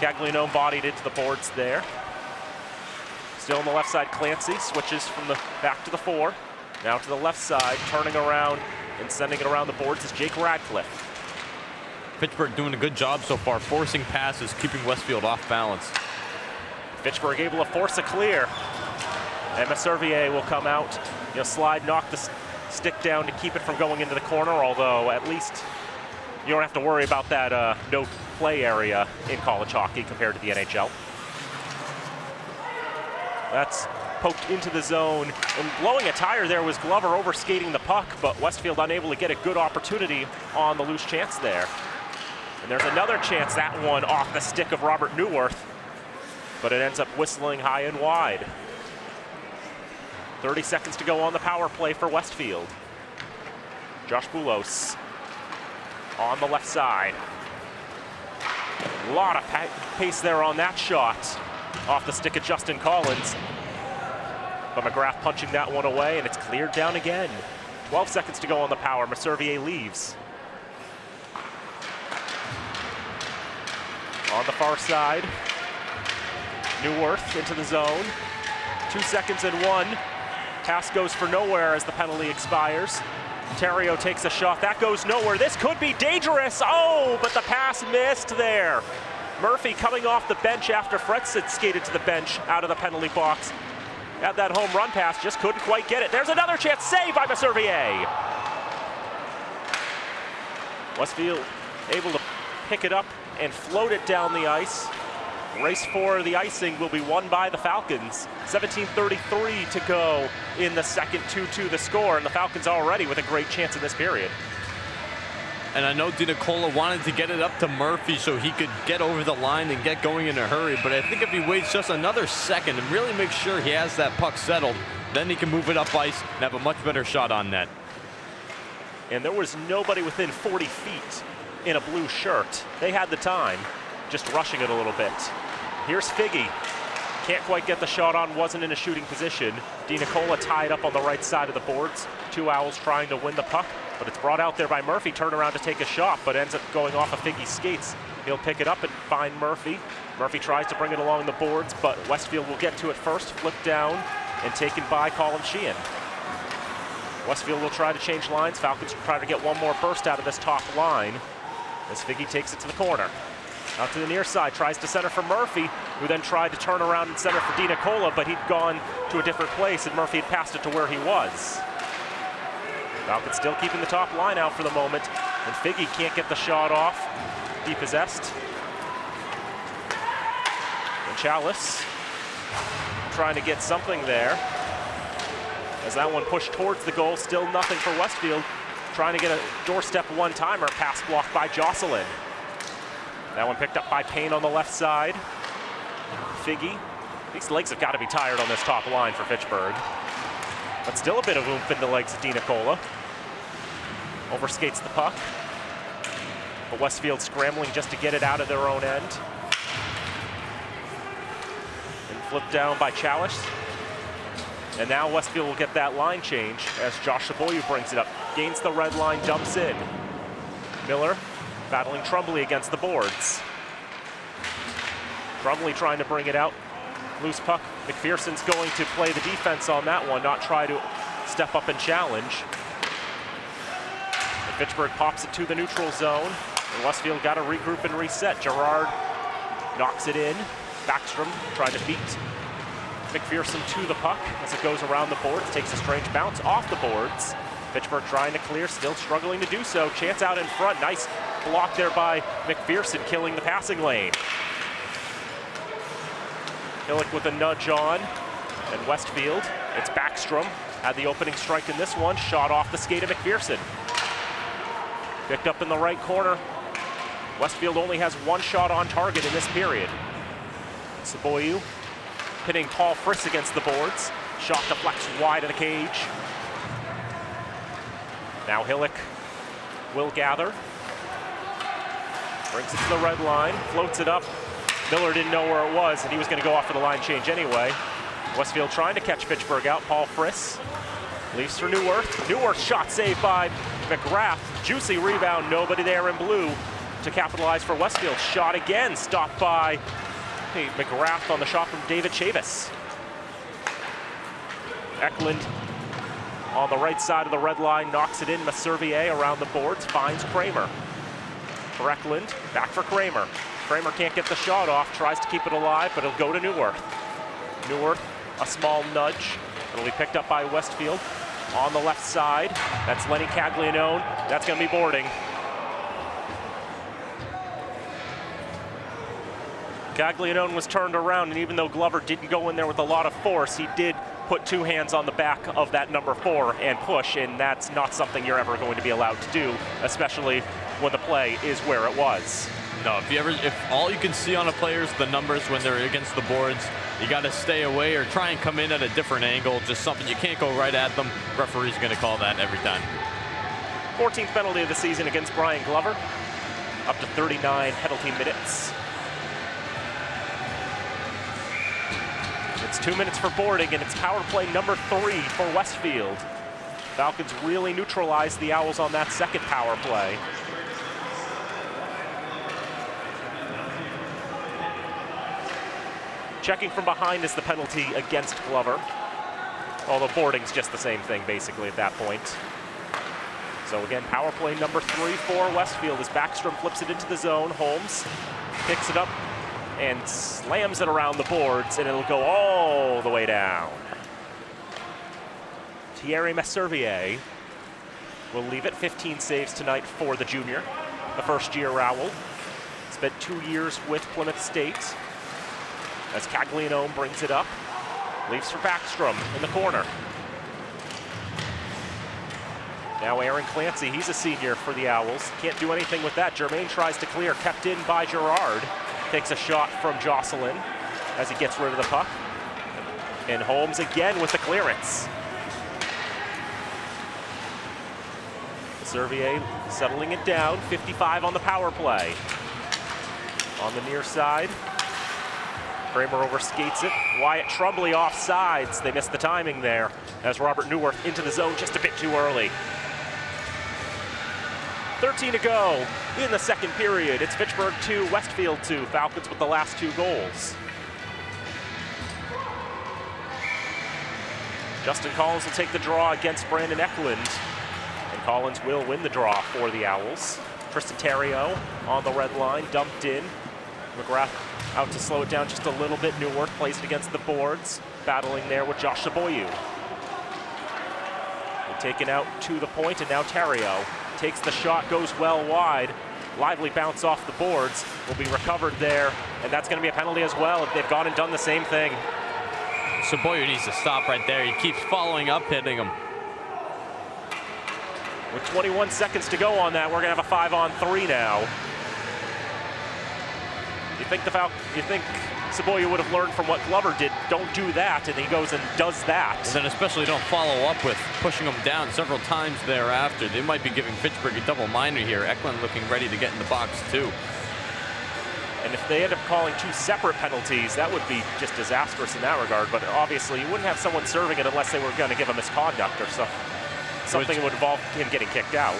Gagliano bodied into the boards there. Still on the left side, Clancy switches from the back to the 4. Now to the left side, turning around and sending it around the boards is Jake Radcliffe. Fitchburg doing a good job so far, forcing passes, keeping Westfield off balance. Fitchburg able to force a clear. Emma Servier will come out. He'll slide, knock the stick down to keep it from going into the corner, although at least you don't have to worry about that no play area in college hockey compared to the NHL. That's poked into the zone, and blowing a tire there was Glover overskating the puck, but Westfield unable to get a good opportunity on the loose chance there. And there's another chance, that one off the stick of Robert Newworth, but it ends up whistling high and wide. 30 seconds to go on the power play for Westfield. Josh Boulos on the left side. A lot of pace there on that shot. Off the stick of Justin Collins. But McGrath punching that one away, and it's cleared down again. 12 seconds to go on the power. Mercervier leaves. On the far side, Newworth into the zone. 2 seconds and 1. Pass goes for nowhere as the penalty expires. Terrio takes a shot. That goes nowhere. This could be dangerous. Oh, but the pass missed there. Murphy coming off the bench after Fretz had skated to the bench out of the penalty box. Had that home run pass, just couldn't quite get it. There's another chance, saved by Mercervier. Westfield able to pick it up and float it down the ice. Race for the icing will be won by the Falcons. 17:33 to go in the second, 2-2 the score, and the Falcons already with a great chance in this period. And I know DiNicola wanted to get it up to Murphy so he could get over the line and get going in a hurry, but I think if he waits just another second and really makes sure he has that puck settled, then he can move it up ice and have a much better shot on net. And there was nobody within 40 feet in a blue shirt. They had the time, just rushing it a little bit. Here's Figge. Can't quite get the shot on, wasn't in a shooting position. DiNicola tied up on the right side of the boards. 2 Owls trying to win the puck, but it's brought out there by Murphy. Turn around to take a shot, but ends up going off of Figge's skates. He'll pick it up and find Murphy. Murphy tries to bring it along the boards, but Westfield will get to it first. Flipped down and taken by Colin Sheehan. Westfield will try to change lines. Falcons will try to get one more burst out of this top line as Figge takes it to the corner. Out to the near side, tries to center for Murphy, who then tried to turn around and center for DiNicola, but he'd gone to a different place, and Murphy had passed it to where he was. Falcons still keeping the top line out for the moment, and Figgy can't get the shot off. Depossessed. And Chalice trying to get something there. As that one pushed towards the goal, still nothing for Westfield. Trying to get a doorstep one-timer, pass blocked by Jocelyn. That one picked up by Payne on the left side. Figgy. These legs have got to be tired on this top line for Fitchburg. But still a bit of oomph in the legs of DiNicola. Overskates the puck. But Westfield scrambling just to get it out of their own end. And flipped down by Chalice. And now Westfield will get that line change as Josh Saboyu brings it up. Gains the red line, dumps in. Miller battling Trumbley against the boards. Trumbley trying to bring it out. Loose puck. McPherson's going to play the defense on that one, not try to step up and challenge. And Fitchburg pops it to the neutral zone. And Westfield got to regroup and reset. Gerard knocks it in. Backstrom trying to beat McPherson to the puck as it goes around the boards. Takes a strange bounce off the boards. Fitchburg trying to clear, still struggling to do so. Chance out in front. Nice block there by McPherson, killing the passing lane. Hillick with a nudge on, and Westfield, it's Backstrom, had the opening strike in this one, shot off the skate of McPherson. Picked up in the right corner. Westfield only has one shot on target in this period. Saboyu pitting Paul Friss against the boards. Shot deflects wide of the cage. Now Hillick will gather. Brings it to the red line, floats it up. Miller didn't know where it was, and he was going to go off for the line change anyway. Westfield trying to catch Fitchburg out. Paul Friss leaves for Neuwirth. Neuwirth shot saved by McGrath. Juicy rebound, nobody there in blue to capitalize for Westfield. Shot again, stopped by McGrath on the shot from David Chavis. Eklund on the right side of the red line, knocks it in. Maservier around the boards, finds Kramer. For Eklund, back for Kramer. Kramer can't get the shot off, tries to keep it alive, but it'll go to Neuwirth. Neuwirth, a small nudge. It'll be picked up by Westfield on the left side. That's Lenny Caglianone. That's going to be boarding. Caglianone was turned around, and even though Glover didn't go in there with a lot of force, he did put two hands on the back of that number 4 and push, and that's not something you're ever going to be allowed to do, especially when the play is where it was. No, if all you can see on a player is the numbers when they're against the boards, you got to stay away or try and come in at a different angle, just something you can't go right at them. Referee's going to call that every time. 14th penalty of the season against Brian Glover, up to 39 penalty minutes. It's 2 minutes for boarding, and it's power play number 3 for Westfield. Falcons really neutralized the Owls on that second power play. Checking from behind is the penalty against Glover. Although boarding's just the same thing, basically, at that point. So again, power play number 3 for Westfield as Backstrom flips it into the zone. Holmes picks it up and slams it around the boards, and it'll go all the way down. Thierry Maservier will leave it. 15 saves tonight for the junior, the first-year Owl. Spent 2 years with Plymouth State. As Caglianone brings it up, leaves for Backstrom in the corner. Now Aaron Clancy, he's a senior for the Owls. Can't do anything with that. Germain tries to clear, kept in by Gerard. Takes a shot from Jocelyn as he gets rid of the puck. And Holmes again with the clearance. Servier settling it down, 55 on the power play. On the near side, Kramer overskates it. Wyatt Trumbley off sides. They missed the timing there as Robert Neuwirth into the zone just a bit too early. 13 to go in the second period. It's Fitchburg 2, Westfield 2. Falcons with the last 2 goals. Justin Collins will take the draw against Brandon Eklund. And Collins will win the draw for the Owls. Tristan Terrio on the red line, dumped in McGrath out to slow it down just a little bit. Neuwirth placed against the boards, battling there with Josh Saboyu. Taken out to the point, and now Terrio takes the shot, goes well wide. Lively bounce off the boards, will be recovered there, and that's going to be a penalty as well. They've gone and done the same thing. Saboyu needs to stop right there. He keeps following up, hitting him. With 21 seconds to go on that, we're going to have a 5-on-3 now. You think Saboyu would have learned from what Glover did? Don't do that, and he goes and does that. And then especially don't follow up with pushing him down several times thereafter. They might be giving Fitchburg a double minor here. Eklund looking ready to get in the box too. And if they end up calling 2 separate penalties, that would be just disastrous in that regard. But obviously, you wouldn't have someone serving it unless they were going to give a misconduct or something that would involve him getting kicked out.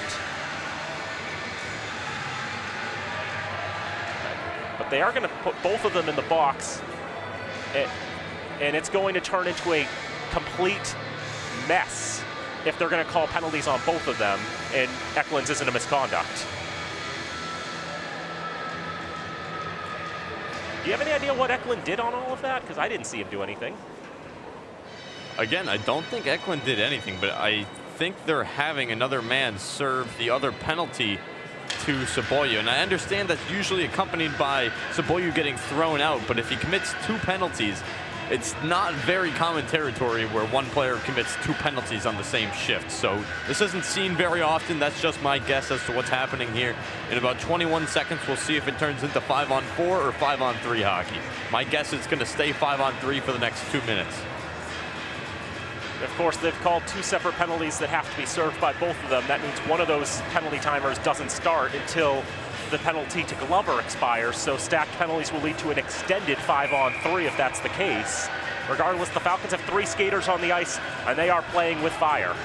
But they are going to put both of them in the box, and it's going to turn into a complete mess if they're going to call penalties on both of them, and Eklund's isn't a misconduct. Do you have any idea what Eklund did on all of that? Because I didn't see him do anything. Again, I don't think Eklund did anything, but I think they're having another man serve the other penalty to Saboyu. And I understand that's usually accompanied by Saboyu getting thrown out, but if he commits 2 penalties, it's not very common territory where one player commits 2 penalties on the same shift. So this isn't seen very often. That's just my guess as to what's happening here. In about 21 seconds, we'll see if it turns into 5-on-4 or 5-on-3 hockey. My guess is going to stay 5-on-3 for the next 2 minutes. Of course, they've called 2 separate penalties that have to be served by both of them. That means one of those penalty timers doesn't start until the penalty to Glover expires, so stacked penalties will lead to an extended 5-on-3 if that's the case. Regardless, the Falcons have 3 skaters on the ice, and they are playing with fire.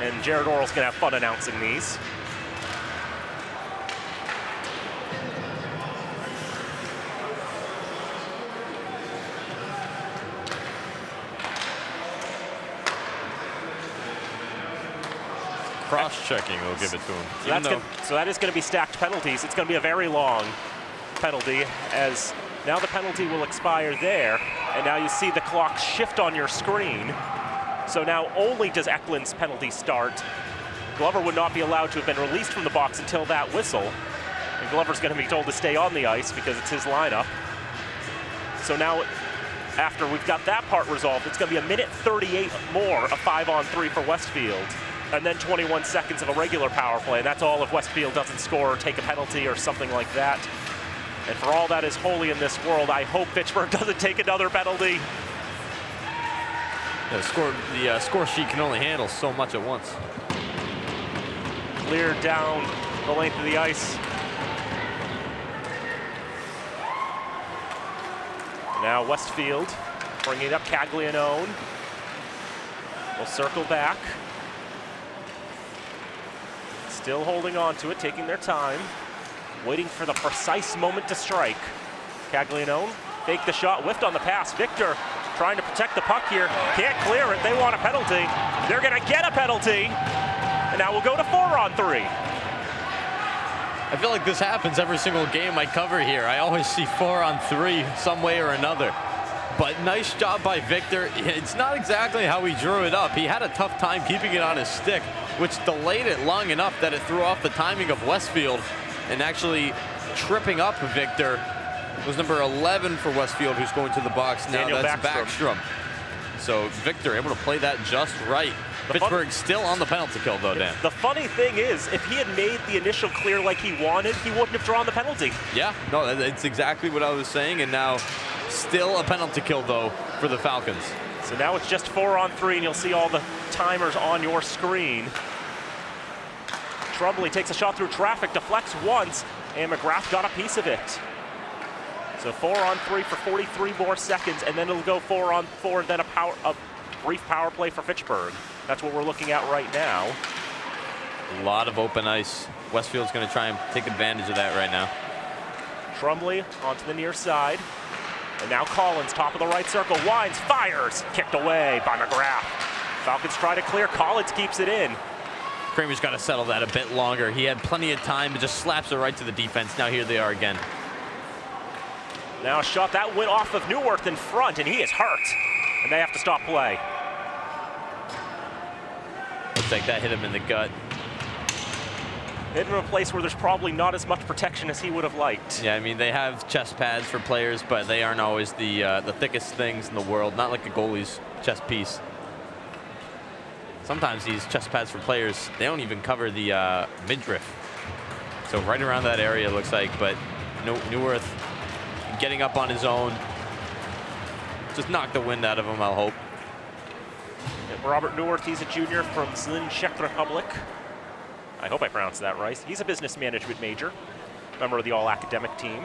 And Jared Orrell's gonna have fun announcing these. Cross-checking will give it to him. So that is going to be stacked penalties. It's going to be a very long penalty, as now the penalty will expire there, and now you see the clock shift on your screen. So now only does Eklund's penalty start. Glover would not be allowed to have been released from the box until that whistle, and Glover's going to be told to stay on the ice because it's his lineup. So now, after we've got that part resolved, it's going to be 1:38 more, a 5-on-3 for Westfield. And then 21 seconds of a regular power play. That's all if Westfield doesn't score or take a penalty or something like that. And for all that is holy in this world, I hope Fitchburg doesn't take another penalty. The score sheet can only handle so much at once. Cleared down the length of the ice. Now Westfield bringing it up, Caglianone. We'll circle back. Still holding on to it, taking their time, waiting for the precise moment to strike. Caglianone, fake the shot, whiffed on the pass. Victor trying to protect the puck here, can't clear it. They want a penalty. They're gonna get a penalty, and now we'll go to 4-on-3. I feel like this happens every single game I cover here. I always see 4-on-3 some way or another. But nice job by Victor. It's not exactly how he drew it up. He had a tough time keeping it on his stick, which delayed it long enough that it threw off the timing of Westfield, and actually tripping up Victor was number 11 for Westfield, who's going to the box now. Daniel That's Backstrom. So Victor able to play that just right. Fitchburg still on the penalty kill though, Dan. The funny thing is, if he had made the initial clear like he wanted, he wouldn't have drawn the penalty. Yeah, no, that's exactly what I was saying, and now still a penalty kill though for the Falcons. So now it's just 4-on-3, and you'll see all the timers on your screen. Trumbley takes a shot through traffic, deflects once, and McGrath got a piece of it. So 4-on-3 for 43 more seconds, and then it'll go 4-on-4, then a brief power play for Fitchburg. That's what we're looking at right now. A lot of open ice. Westfield's going to try and take advantage of that right now. Trumbley onto the near side. And now Collins, top of the right circle, winds, fires, kicked away by McGrath. Falcons try to clear, Collins keeps it in. Kramer's got to settle that a bit longer. He had plenty of time, but just slaps it right to the defense. Now here they are again. Now a shot that went off of Neuwirth in front, and he is hurt. And they have to stop play. Looks like that hit him in the gut. Hit him in a place where there's probably not as much protection as he would have liked. Yeah, I mean, they have chest pads for players, but they aren't always the thickest things in the world, not like a goalie's chest piece. Sometimes these chest pads for players, they don't even cover the midriff. So right around that area, it looks like, but Neuwirth getting up on his own. Just knocked the wind out of him, I'll hope. And Robert Neuwirth, he's a junior from Zlin, Czech Republic. I hope I pronounced that right. He's a business management major, member of the all-academic team.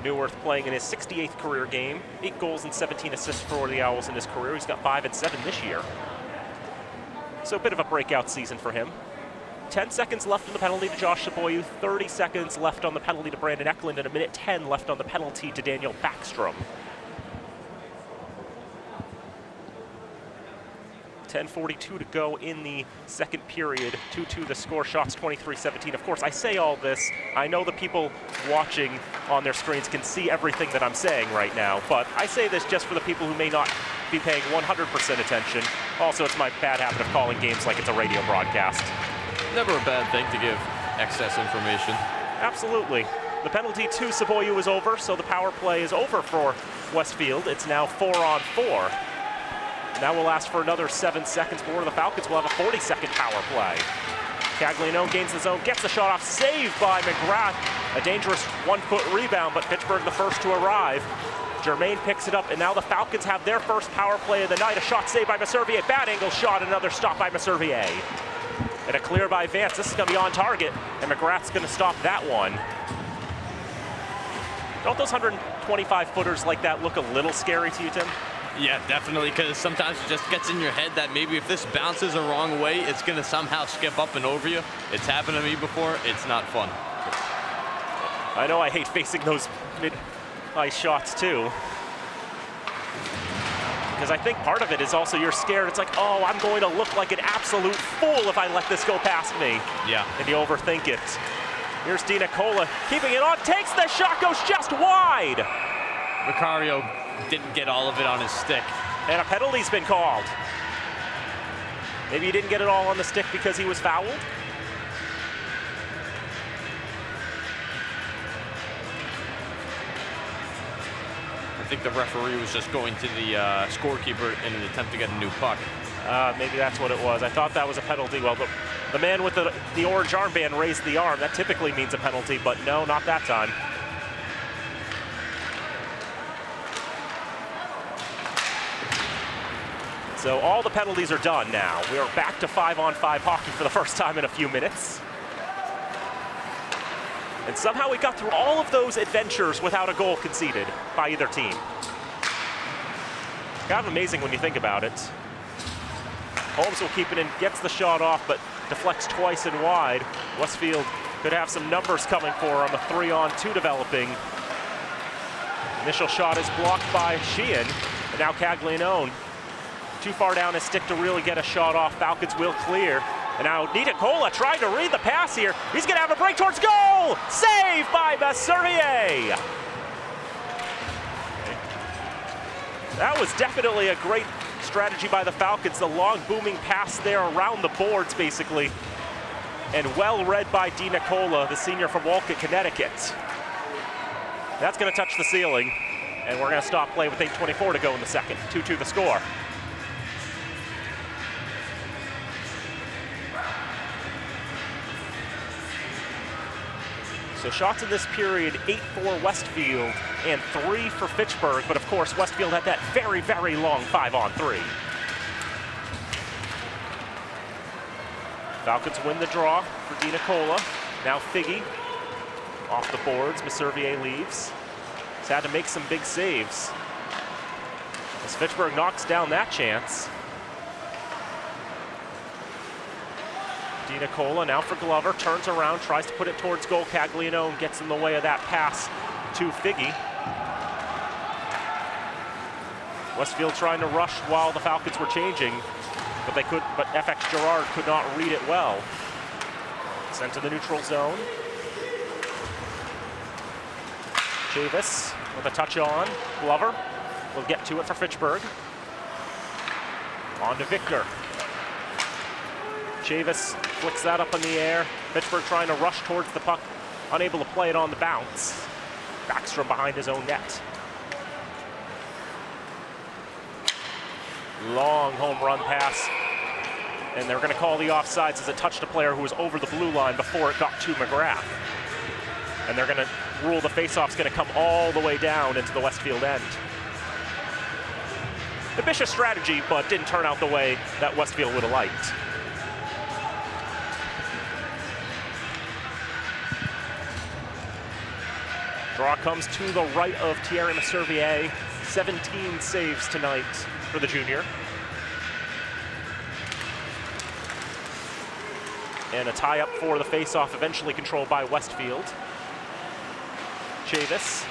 Neuwirth playing in his 68th career game, 8 goals and 17 assists for the Owls in his career. He's got 5 and 7 this year. So a bit of a breakout season for him. 10 seconds left on the penalty to Josh Saboyu, 30 seconds left on the penalty to Brandon Eklund, and a minute 10 left on the penalty to Daniel Backstrom. 10:42 to go in the second period. 2-2 the score, shots 23-17. Of course, I say all this. I know the people watching on their screens can see everything that I'm saying right now, but I say this just for the people who may not be paying 100% attention. Also, it's my bad habit of calling games like it's a radio broadcast. Never a bad thing to give excess information. Absolutely. The penalty to Saboyu is over, so the power play is over for Westfield. It's now 4-on-4. That will last for another 7 seconds before the Falcons will have a 40-second power play. Caglianone gains the zone, gets the shot off, saved by McGrath. A dangerous one-foot rebound, but Fitchburg the first to arrive. Germain picks it up, and now the Falcons have their first power play of the night. A shot saved by Messervier, bad angle shot, another stop by Messervier. And a clear by Vance. This is going to be on target, and McGrath's going to stop that one. Don't those 125-footers like that look a little scary to you, Tim? Yeah, definitely, because sometimes it just gets in your head that maybe if this bounces the wrong way, it's going to somehow skip up and over you. It's happened to me before. It's not fun. I know I hate facing those mid-ice shots, too. Because I think part of it is also you're scared. It's like, oh, I'm going to look like an absolute fool if I let this go past me. Yeah. And you overthink it. Here's Di Nicola keeping it on, takes the shot, goes just wide. Vicario didn't get all of it on his stick. And a penalty's been called. Maybe he didn't get it all on the stick because he was fouled. I think the referee was just going to the scorekeeper in an attempt to get a new puck. Maybe that's what it was. I thought that was a penalty. Well, the man with the orange armband raised the arm. That typically means a penalty, but no, not that time. So all the penalties are done now. We are back to 5-on-5 hockey for the first time in a few minutes. And somehow we got through all of those adventures without a goal conceded by either team. Kind of amazing when you think about it. Holmes will keep it in, gets the shot off, but deflects twice and wide. Westfield could have some numbers coming for him, a 3-on-2 developing. Initial shot is blocked by Sheehan, and now Caglianone too far down his stick to really get a shot off. Falcons will clear. And now Di Nicola trying to read the pass here. He's going to have a break towards goal! Saved by Messervier! That was definitely a great strategy by the Falcons. The long booming pass there around the boards, basically. And well read by Di Nicola, the senior from Wolcott, Connecticut. That's going to touch the ceiling. And we're going to stop play with 8:24 to go in the second. 2-2 the score. So shots in this period, 8 for Westfield and 3 for Fitchburg. But of course, Westfield had that very, very long 5-on-3. Falcons win the draw for Di Nicola. Now Figgy off the boards. Messervier leaves. He's had to make some big saves as Fitchburg knocks down that chance. Di Nicola now for Glover, turns around, tries to put it towards goal. Caglianone gets in the way of that pass to Figgy. Westfield trying to rush while the Falcons were changing, but FX Gerard could not read it well. Sent to the neutral zone. Chavis with a touch on. Glover will get to it for Fitchburg. On to Victor. Chavis flicks that up in the air. Fitchburg trying to rush towards the puck, unable to play it on the bounce. Backstrom behind his own net. Long home run pass. And they're going to call the offsides as it touched a player who was over the blue line before it got to McGrath. And they're going to rule the faceoff's going to come all the way down into the Westfield end. Ambitious strategy, but didn't turn out the way that Westfield would have liked. Draw comes to the right of Thierry Messervier. 17 saves tonight for the junior. And a tie-up for the face-off, eventually controlled by Westfield. Chavis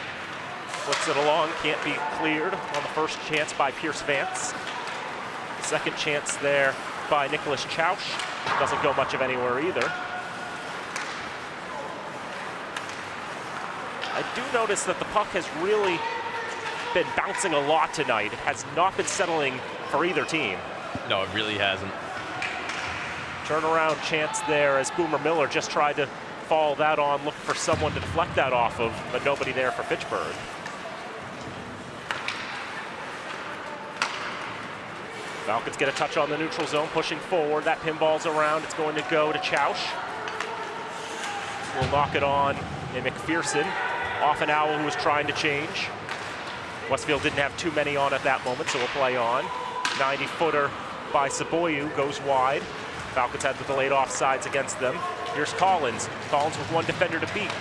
flicks it along, can't be cleared on the first chance by Pierce Vance. Second chance there by Nicholas Chauch. Doesn't go much of anywhere either. I do notice that the puck has really been bouncing a lot tonight. It has not been settling for either team. No, it really hasn't. Turnaround chance there as Boomer Miller just tried to follow that on, look for someone to deflect that off of, but nobody there for Fitchburg. Falcons get a touch on the neutral zone, pushing forward. That pinball's around. It's going to go to Chauch. We'll knock it on in McPherson. Off an owl who was trying to change. Westfield didn't have too many on at that moment, so we'll play on. 90-footer by Saboyu goes wide. Falcons had the delayed offsides against them. Here's Collins. Collins with one defender to beat.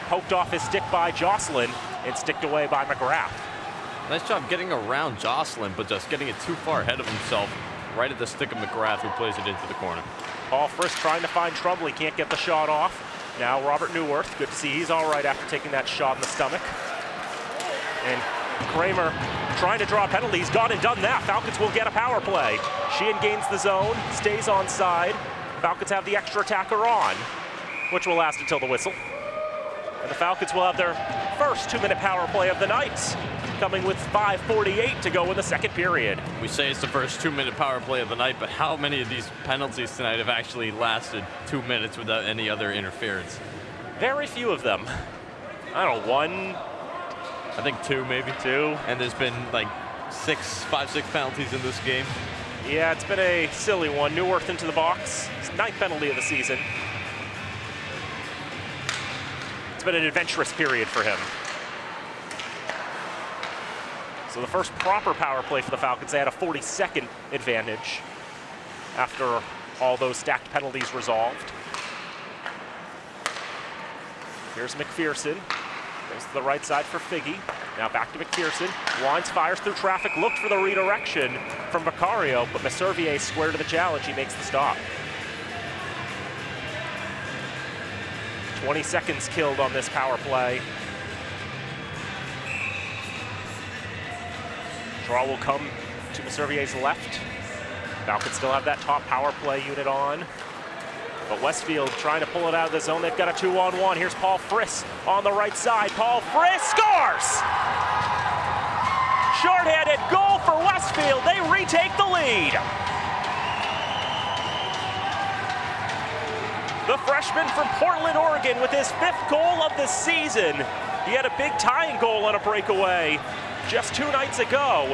Poked off his stick by Jocelyn and sticked away by McGrath. Nice job getting around Jocelyn, but just getting it too far ahead of himself, right at the stick of McGrath, who plays it into the corner. Paul Frisk trying to find trouble. He can't get the shot off. Now Robert Newworth, good to see he's all right after taking that shot in the stomach. And Kramer trying to draw a penalty. He's gone and done that. Falcons will get a power play. Sheehan gains the zone, stays onside. Falcons have the extra attacker on, which will last until the whistle. And the Falcons will have their first 2-minute power play of the night, coming with 5:48 to go in the second period. We say it's the first 2-minute power play of the night, but how many of these penalties tonight have actually lasted 2 minutes without any other interference? Very few of them. I don't know, one? I think two, maybe. Two. And there's been like 5, 6 penalties in this game. Yeah, it's been a silly one. Newworth into the box. His 9th penalty of the season. It's been an adventurous period for him. So the first proper power play for the Falcons, they had a 40-second advantage after all those stacked penalties resolved. Here's McPherson. Goes to the right side for Figgy. Now back to McPherson. Winds, fires through traffic, looked for the redirection from Vicario, but Messervier square to the challenge. He makes the stop. 20 seconds killed on this power play. Draw will come to Messervier's left. Falcons still have that top power play unit on. But Westfield trying to pull it out of the zone. They've got a 2-on-1. Here's Paul Friss on the right side. Paul Friss scores! Shorthanded goal for Westfield. They retake the lead. The freshman from Portland, Oregon, with his 5th goal of the season. He had a big tying goal on a breakaway just 2 nights ago.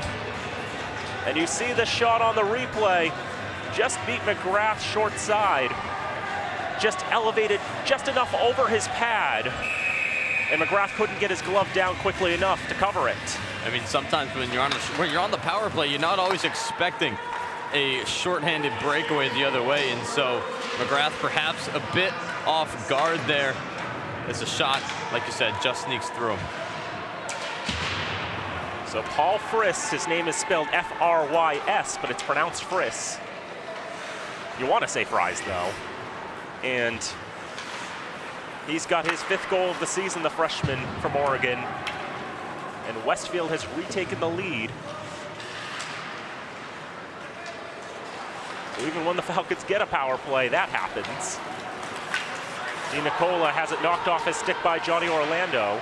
And you see the shot on the replay. Just beat McGrath short side. Just elevated just enough over his pad. And McGrath couldn't get his glove down quickly enough to cover it. I mean, sometimes when you're on the power play, you're not always expecting a shorthanded breakaway the other way, and so McGrath perhaps a bit off guard there as the shot, like you said, just sneaks through him. So Paul Friss, his name is spelled F-R-Y-S, but it's pronounced Friss. You want to say Fries, though. And he's got his 5th goal of the season, the freshman from Oregon. And Westfield has retaken the lead Even when the Falcons get a power play, that happens. DiNicola has it knocked off his stick by Johnny Orlando.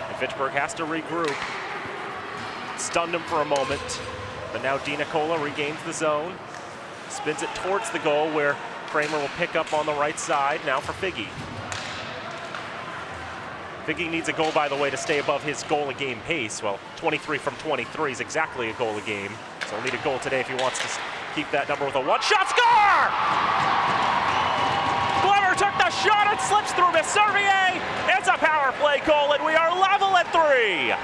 And Fitchburg has to regroup. Stunned him for a moment, but now DiNicola regains the zone. Spins it towards the goal where Kramer will pick up on the right side, now for Figge. Figge needs a goal, by the way, to stay above his goal-a-game pace. Well, 23 from 23 is exactly a goal a game. So he'll need a goal today if he wants to keep that number with a one-shot score! Glover took the shot, it slips through Messervier. It's a power play goal, and we are level at 3.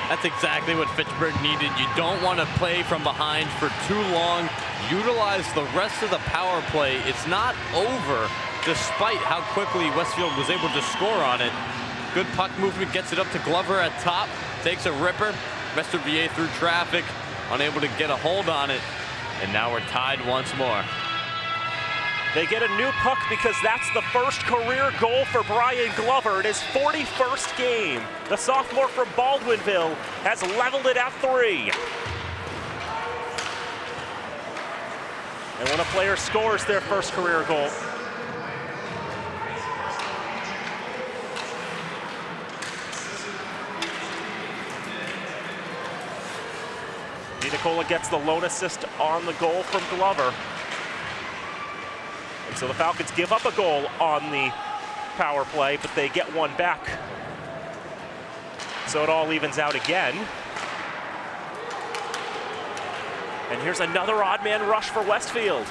That's exactly what Fitchburg needed. You don't want to play from behind for too long. Utilize the rest of the power play. It's not over, despite how quickly Westfield was able to score on it. Good puck movement, gets it up to Glover at top, takes a ripper. Messervier through traffic, unable to get a hold on it. And now we're tied once more. They get a new puck because that's the first career goal for Brian Glover in his 41st game. The sophomore from Baldwinville has leveled it at 3. And when a player scores their first career goal, DiNicola gets the lone assist on the goal from Glover. And so the Falcons give up a goal on the power play, but they get one back. So it all evens out again. And here's another odd man rush for Westfield.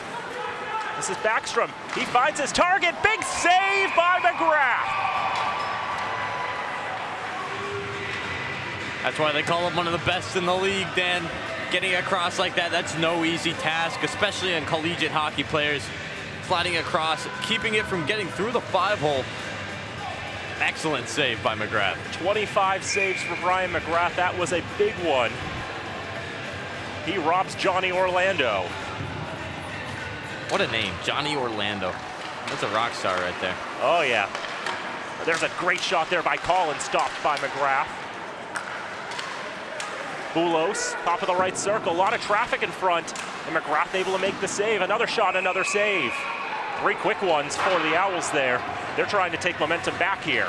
This is Backstrom. He finds his target. Big save by McGrath. That's why they call him one of the best in the league, Dan. Getting across like that, that's no easy task, especially on collegiate hockey players. Sliding across, keeping it from getting through the 5-hole. Excellent save by McGrath. 25 saves for Brian McGrath. That was a big one. He robs Johnny Orlando. What a name, Johnny Orlando. That's a rock star right there. Oh, yeah. There's a great shot there by Collins, stopped by McGrath. Boulos, top of the right circle, a lot of traffic in front, and McGrath able to make the save. Another shot, another save. 3 quick ones for the Owls there. They're trying to take momentum back here.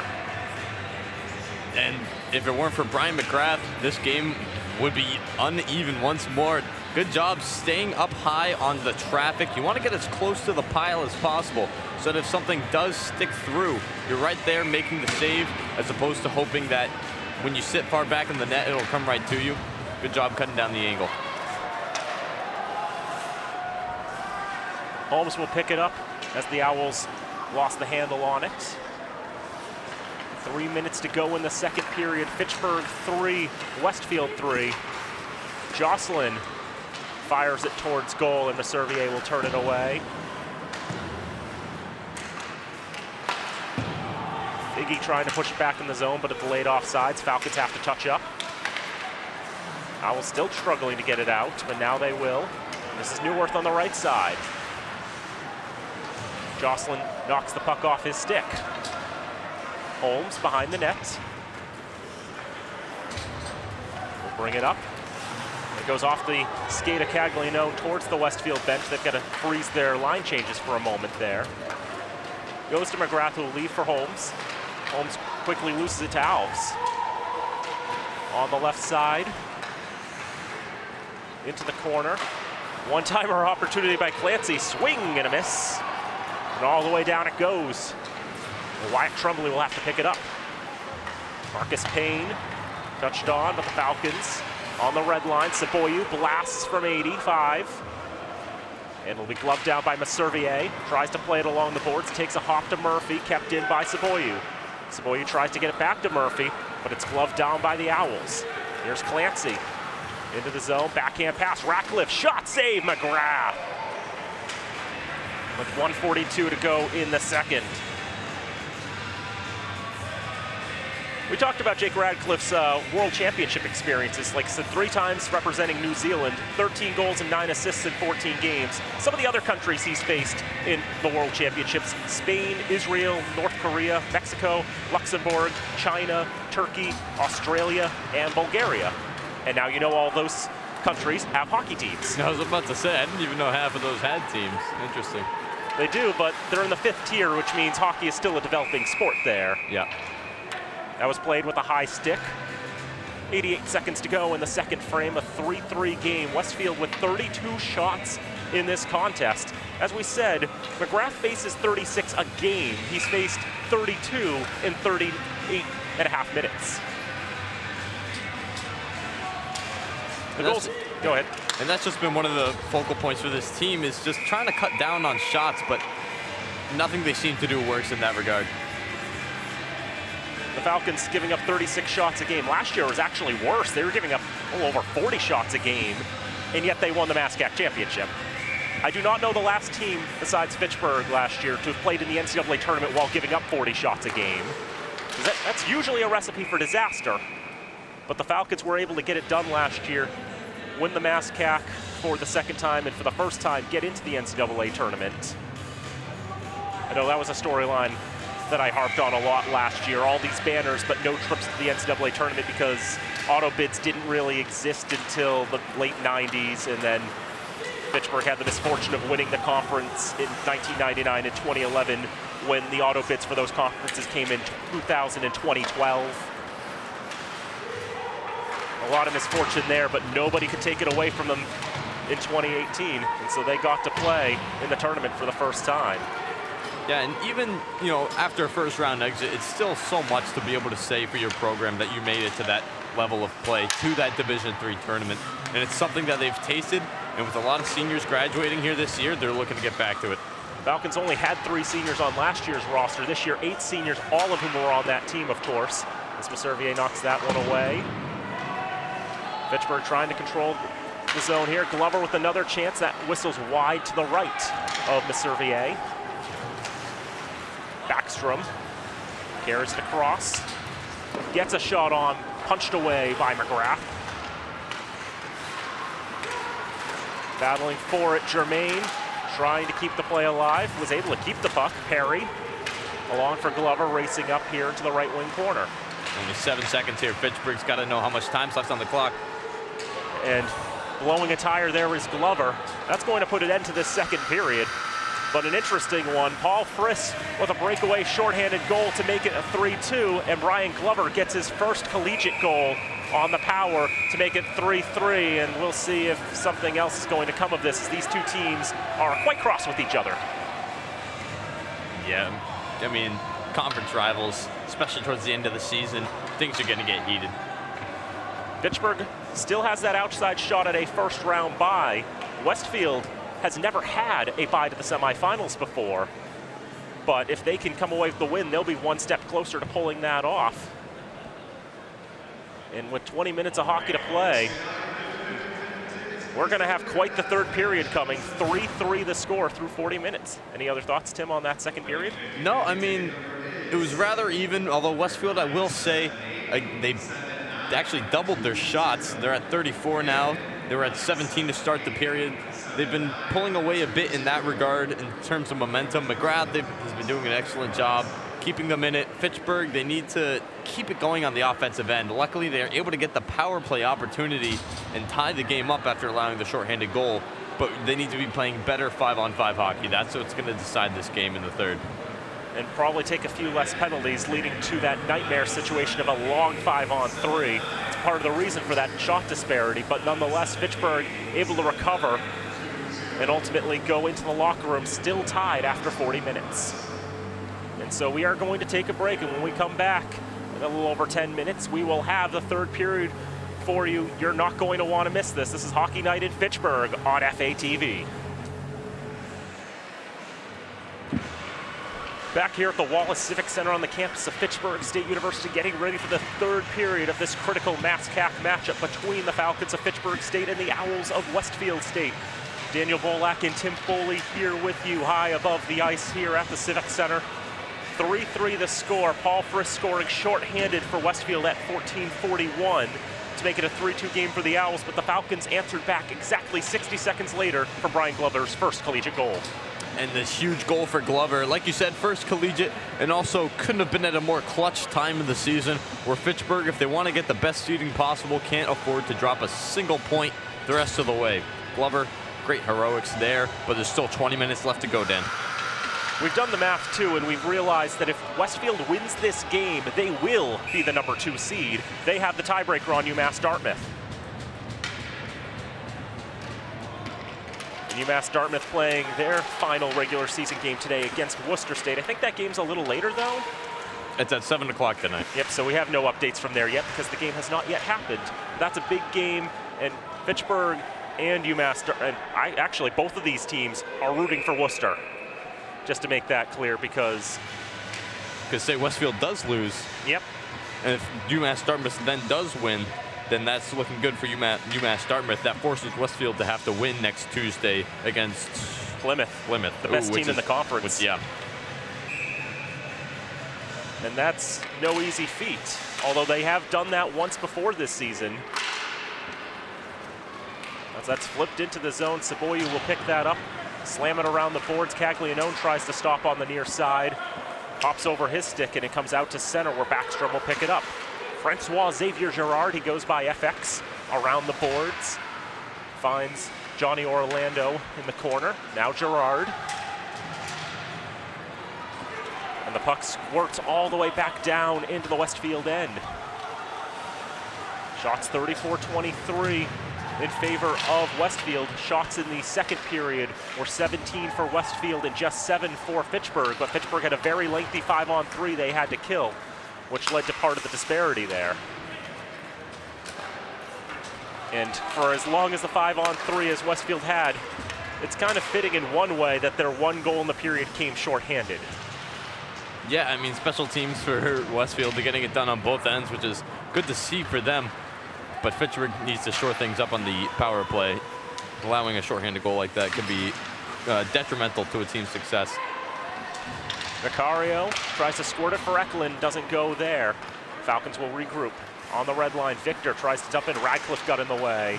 And if it weren't for Brian McGrath, this game would be uneven once more. Good job staying up high on the traffic. You want to get as close to the pile as possible so that if something does stick through, you're right there making the save, as opposed to hoping that when you sit far back in the net, it'll come right to you. Good job cutting down the angle. Holmes will pick it up as the Owls lost the handle on it. 3 minutes to go in the second period. Fitchburg 3, Westfield 3. Jocelyn fires it towards goal, and Messervier will turn it away. Figge trying to push it back in the zone, but it delayed offsides. Falcons have to touch up. Owls still struggling to get it out, but now they will. This is Neuwirth on the right side. Jocelyn knocks the puck off his stick. Holmes behind the net. Will bring it up. It goes off the skate of Cagliano towards the Westfield bench. They've got to freeze their line changes for a moment there. Goes to McGrath, who will leave for Holmes. Holmes quickly loses it to Alves. On the left side. Into the corner. One-timer opportunity by Clancy. Swing and a miss. And all the way down it goes. Wyatt Tremblay will have to pick it up. Marcus Payne touched on, but the Falcons on the red line. Saboyu blasts from 85. And will be gloved down by Messervier. Tries to play it along the boards. Takes a hop to Murphy. Kept in by Saboyu. Saboyu tries to get it back to Murphy, but it's gloved down by the Owls. Here's Clancy. Into the zone. Backhand pass. Ratcliffe. Shot save. McGrath. With 1:42 to go in the second. We talked about Jake Radcliffe's World Championship experiences. Like I said, 3 times representing New Zealand, 13 goals and 9 assists in 14 games. Some of the other countries he's faced in the World Championships: Spain, Israel, North Korea, Mexico, Luxembourg, China, Turkey, Australia, and Bulgaria. And now you know all those countries have hockey teams. I was about to say, I didn't even know half of those had teams. Interesting. They do, but they're in the 5th tier, which means hockey is still a developing sport there. Yeah. That was played with a high stick. 88 seconds to go in the second frame, a 3-3 game. Westfield with 32 shots in this contest. As we said, McGrath faces 36 a game. He's faced 32 in 38.5 minutes. The goals, go ahead. And that's just been one of the focal points for this team, is just trying to cut down on shots, but nothing they seem to do works in that regard. The Falcons giving up 36 shots a game. Last year was actually worse. They were giving up over 40 shots a game, and yet they won the MASCAC championship. I do not know the last team besides Fitchburg last year to have played in the NCAA tournament while giving up 40 shots a game. That's usually a recipe for disaster, but the Falcons were able to get it done last year, win the MASCAC for the second time, and for the first time get into the NCAA tournament. I know that was a storyline that I harped on a lot last year. All these banners, but no trips to the NCAA tournament because auto bids didn't really exist until the late 90s, and then Fitchburg had the misfortune of winning the conference in 1999 and 2011 when the auto bids for those conferences came in 2000 and 2012. A lot of misfortune there, but nobody could take it away from them in 2018, and so they got to play in the tournament for the first time. Yeah, and even, you know, after a first round exit, it's still so much to be able to say for your program that you made it to that level of play, to that Division III tournament. And it's something that they've tasted, and with a lot of seniors graduating here this year, they're looking to get back to it. Falcons only had 3 seniors on last year's roster. This year, 8 seniors, all of whom were on that team, of course, as Messervier knocks that one away. Fitchburg trying to control the zone here. Glover with another chance. That whistles wide to the right of Messervier. Backstrom carries it across, gets a shot on, punched away by McGrath. Battling for it, Germain, trying to keep the play alive, was able to keep the puck, parried. Along for Glover, racing up here to the right wing corner. Only 7 seconds here. Fitchburg's got to know how much time's left on the clock. And blowing a tire there is Glover. That's going to put an end to this second period. But an interesting one, Paul Friss with a breakaway shorthanded goal to make it a 3-2, and Brian Glover gets his first collegiate goal on the power to make it 3-3, and we'll see if something else is going to come of this, as these two teams are quite cross with each other. Yeah, I mean, conference rivals, especially towards the end of the season, things are going to get heated. Fitchburg still has that outside shot at a first round bye. Westfield has never had a bye to the semifinals before, but if they can come away with the win, they'll be one step closer to pulling that off. And with 20 minutes of hockey to play, we're going to have quite the third period coming. 3-3 the score through 40 minutes. Any other thoughts, Tim, on that second period? No, I mean, it was rather even, although Westfield, I will say, they actually doubled their shots. They're at 34 now. They were at 17 to start the period. They've been pulling away a bit in that regard in terms of momentum. McGrath has been doing an excellent job keeping them in it. Fitchburg, they need to keep it going on the offensive end. Luckily, they're able to get the power play opportunity and tie the game up after allowing the shorthanded goal. But they need to be playing better 5-on-5 hockey. That's what's going to decide this game in the third. And probably take a few less penalties, leading to that nightmare situation of a long 5-on-3. It's part of the reason for that shot disparity, but nonetheless, Fitchburg able to recover and ultimately go into the locker room still tied after 40 minutes. And so we are going to take a break, and when we come back in a little over 10 minutes, we will have the third period for you. You're not going to want to miss this. This is Hockey Night in Fitchburg on FATV. Back here at the Wallace Civic Center on the campus of Fitchburg State University, getting ready for the third period of this critical MASCAC matchup between the Falcons of Fitchburg State and the Owls of Westfield State. Daniel Bolak and Tim Foley here with you high above the ice here at the Civic Center. 3-3 the score. Paul Frisk scoring shorthanded for Westfield at 14:41 to make it a 3-2 game for the Owls, but the Falcons answered back exactly 60 seconds later for Brian Glover's first collegiate goal. And this huge goal for Glover, like you said, first collegiate, and also couldn't have been at a more clutch time in the season where Fitchburg, if they want to get the best seeding possible, can't afford to drop a single point the rest of the way. Glover, great heroics there, but there's still 20 minutes left to go, Dan. We've done the math too, and we've realized that if Westfield wins this game, they will be the number 2 seed. They have the tiebreaker on UMass Dartmouth. UMass Dartmouth playing their final regular season game today against Worcester State. I think that game's a little later though. It's at 7 o'clock tonight. Yep, so we have no updates from there yet because the game has not yet happened. That's a big game, and Fitchburg and UMass, and actually both of these teams are rooting for Worcester. Just to make that clear, because say Westfield does lose. Yep. And if UMass Dartmouth then does win, then that's looking good for UMass Dartmouth. That forces Westfield to have to win next Tuesday against Plymouth, the best team in the conference. Yeah. And that's no easy feat, although they have done that once before this season. As that's flipped into the zone, Saboya will pick that up, slam it around the boards. Caglianone tries to stop on the near side, hops over his stick, and it comes out to center where Backstrom will pick it up. Francois Xavier Girard, he goes by FX around the boards, finds Johnny Orlando in the corner. Now Girard. And the puck squirts all the way back down into the Westfield end. Shots 34-23 in favor of Westfield. Shots in the second period were 17 for Westfield and just 7 for Fitchburg, but Fitchburg had a very lengthy 5-on-3 they had to kill, which led to part of the disparity there. And for as long as the 5-on-3 as Westfield had, it's kind of fitting in one way that their one goal in the period came shorthanded. Yeah, I mean, special teams for Westfield, they're getting it done on both ends, which is good to see for them. But Fitchburg needs to shore things up on the power play. Allowing a shorthanded goal like that can be detrimental to a team's success. Vicario tries to squirt it for Eklund, doesn't go there. Falcons will regroup. On the red line, Victor tries to dump in, Radcliffe got in the way.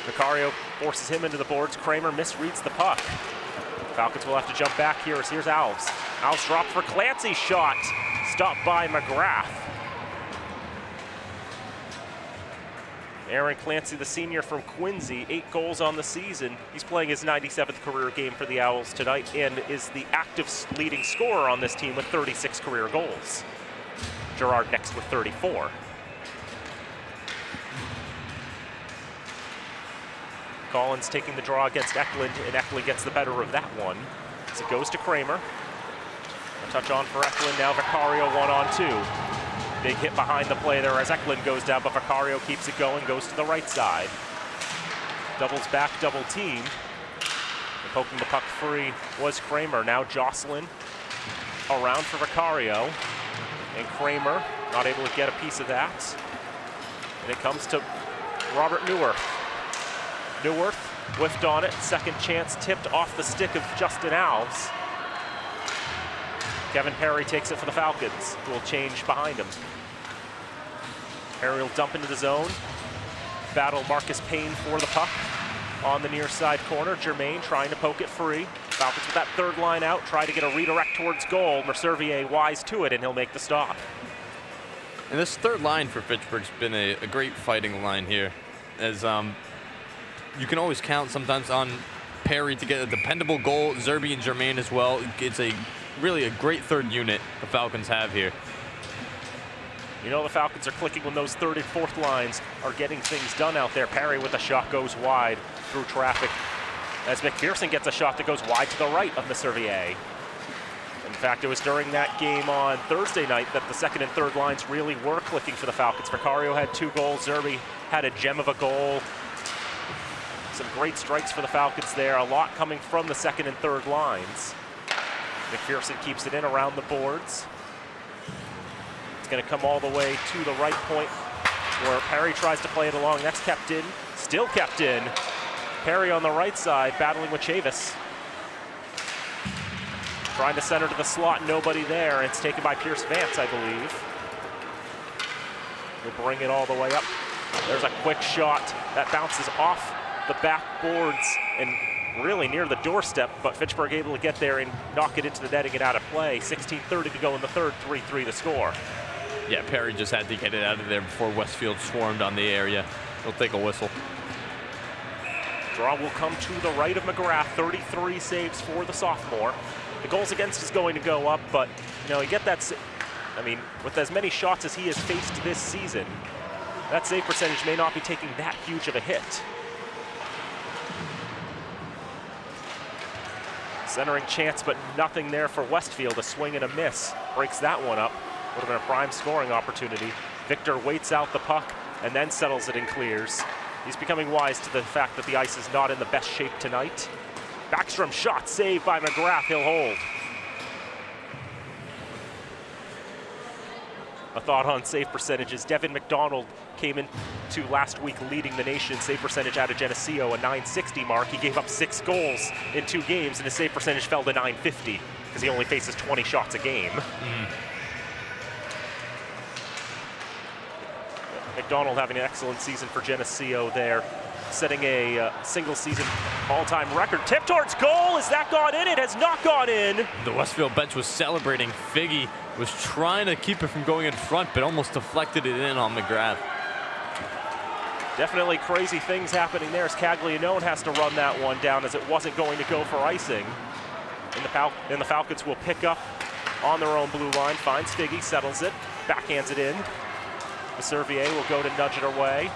Vicario forces him into the boards, Kramer misreads the puck. Falcons will have to jump back here as here's Alves. Alves dropped for Clancy's shot, stopped by McGrath. Aaron Clancy, the senior from Quincy, 8 goals on the season. He's playing his 97th career game for the Owls tonight and is the active leading scorer on this team with 36 career goals. Girard next with 34. Collins taking the draw against Eklund, and Eklund gets the better of that one. As it goes to Kramer. A touch on for Eklund, now Vicario 1-on-2. Big hit behind the play there as Eklund goes down, but Vicario keeps it going, goes to the right side. Doubles back, double teamed. And poking the puck free was Kramer. Now Jocelyn around for Vicario. And Kramer not able to get a piece of that. And it comes to Robert Neuwirth. Neuwirth whiffed on it, second chance tipped off the stick of Justin Alves. Kevin Perry takes it for the Falcons, who will change behind him. Perry will dump into the zone. Battle Marcus Payne for the puck on the near side corner. Germain trying to poke it free. Falcons with that third line out, try to get a redirect towards goal. Mercervier wise to it, and he'll make the stop. And this third line for Fitchburg's been a great fighting line here, as you can always count sometimes on Perry to get a dependable goal. Zerby and Germain as well. It's really a great third unit the Falcons have here. You know the Falcons are clicking when those third and fourth lines are getting things done out there. Perry with a shot goes wide through traffic as McPherson gets a shot that goes wide to the right of Mercervier. In fact, it was during that game on Thursday night that the second and third lines really were clicking for the Falcons. Vicario had 2 goals. Zerby had a gem of a goal. Some great strikes for the Falcons there. A lot coming from the second and third lines. McPherson keeps it in around the boards. It's going to come all the way to the right point where Perry tries to play it along. That's kept in, still kept in. Perry on the right side battling with Chavis. Trying to center to the slot, nobody there. It's taken by Pierce Vance, I believe. We'll bring it all the way up. There's a quick shot that bounces off the backboards and really near the doorstep, but Fitchburg able to get there and knock it into the netting and out of play. 16:30 to go in the third, 3-3 the score. Yeah, Perry just had to get it out of there before Westfield swarmed on the area. He'll take a whistle. Draw will come to the right of McGrath. 33 saves for the sophomore. The goals against is going to go up, but you know, you get that, I mean, with as many shots as he has faced this season, that save percentage may not be taking that huge of a hit. Centering chance, but nothing there for Westfield. A swing and a miss. Breaks that one up. Would have been a prime scoring opportunity. Victor waits out the puck and then settles it and clears. He's becoming wise to the fact that the ice is not in the best shape tonight. Backstrom shot saved by McGrath. He'll hold. A thought on save percentages. Devin McDonald came into last week leading the nation save percentage out of Geneseo, a .960 mark. He gave up 6 goals in 2 games, and his save percentage fell to .950 because he only faces 20 shots a game. McDonald having an excellent season for Geneseo there, setting a single season all-time record. Tip towards goal, has that gone in? It has not gone in. The Westfield bench was celebrating. Figgy was trying to keep it from going in front, but almost deflected it in on McGrath. Definitely crazy things happening there as Caglianone has to run that one down as it wasn't going to go for icing. And the Falcons will pick up on their own blue line, finds Figgy, settles it, backhands it in. The Servier will go to nudge it away.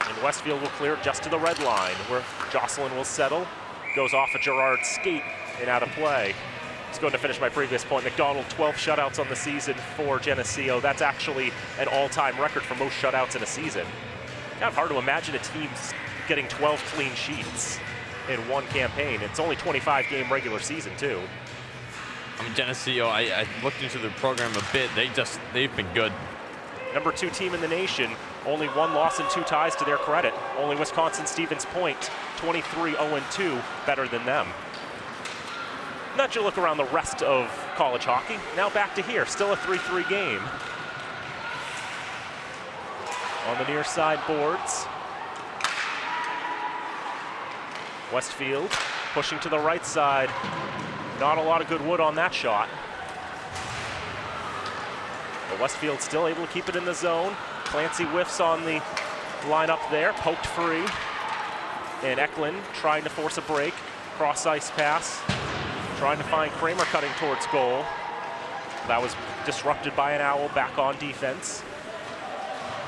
And Westfield will clear just to the red line where Jocelyn will settle. Goes off a Gerard skate and out of play. Just going to finish my previous point. McDonald, 12 shutouts on the season for Geneseo. That's actually an all-time record for most shutouts in a season. Kind of hard to imagine a team getting 12 clean sheets in one campaign. It's only 25-game regular season, too. I mean, Geneseo, I looked into their program a bit. They've been good. Number 2 team in the nation, only 1 loss and 2 ties to their credit. Only Wisconsin-Stevens Point, 23-0-2, better than them. Not you look around the rest of college hockey. Now back to here, still a 3-3 game. On the near side boards. Westfield pushing to the right side. Not a lot of good wood on that shot. But Westfield still able to keep it in the zone. Clancy whiffs on the line up there, poked free. And Eklund trying to force a break. Cross ice pass. Trying to find Kramer cutting towards goal. That was disrupted by an Owl back on defense.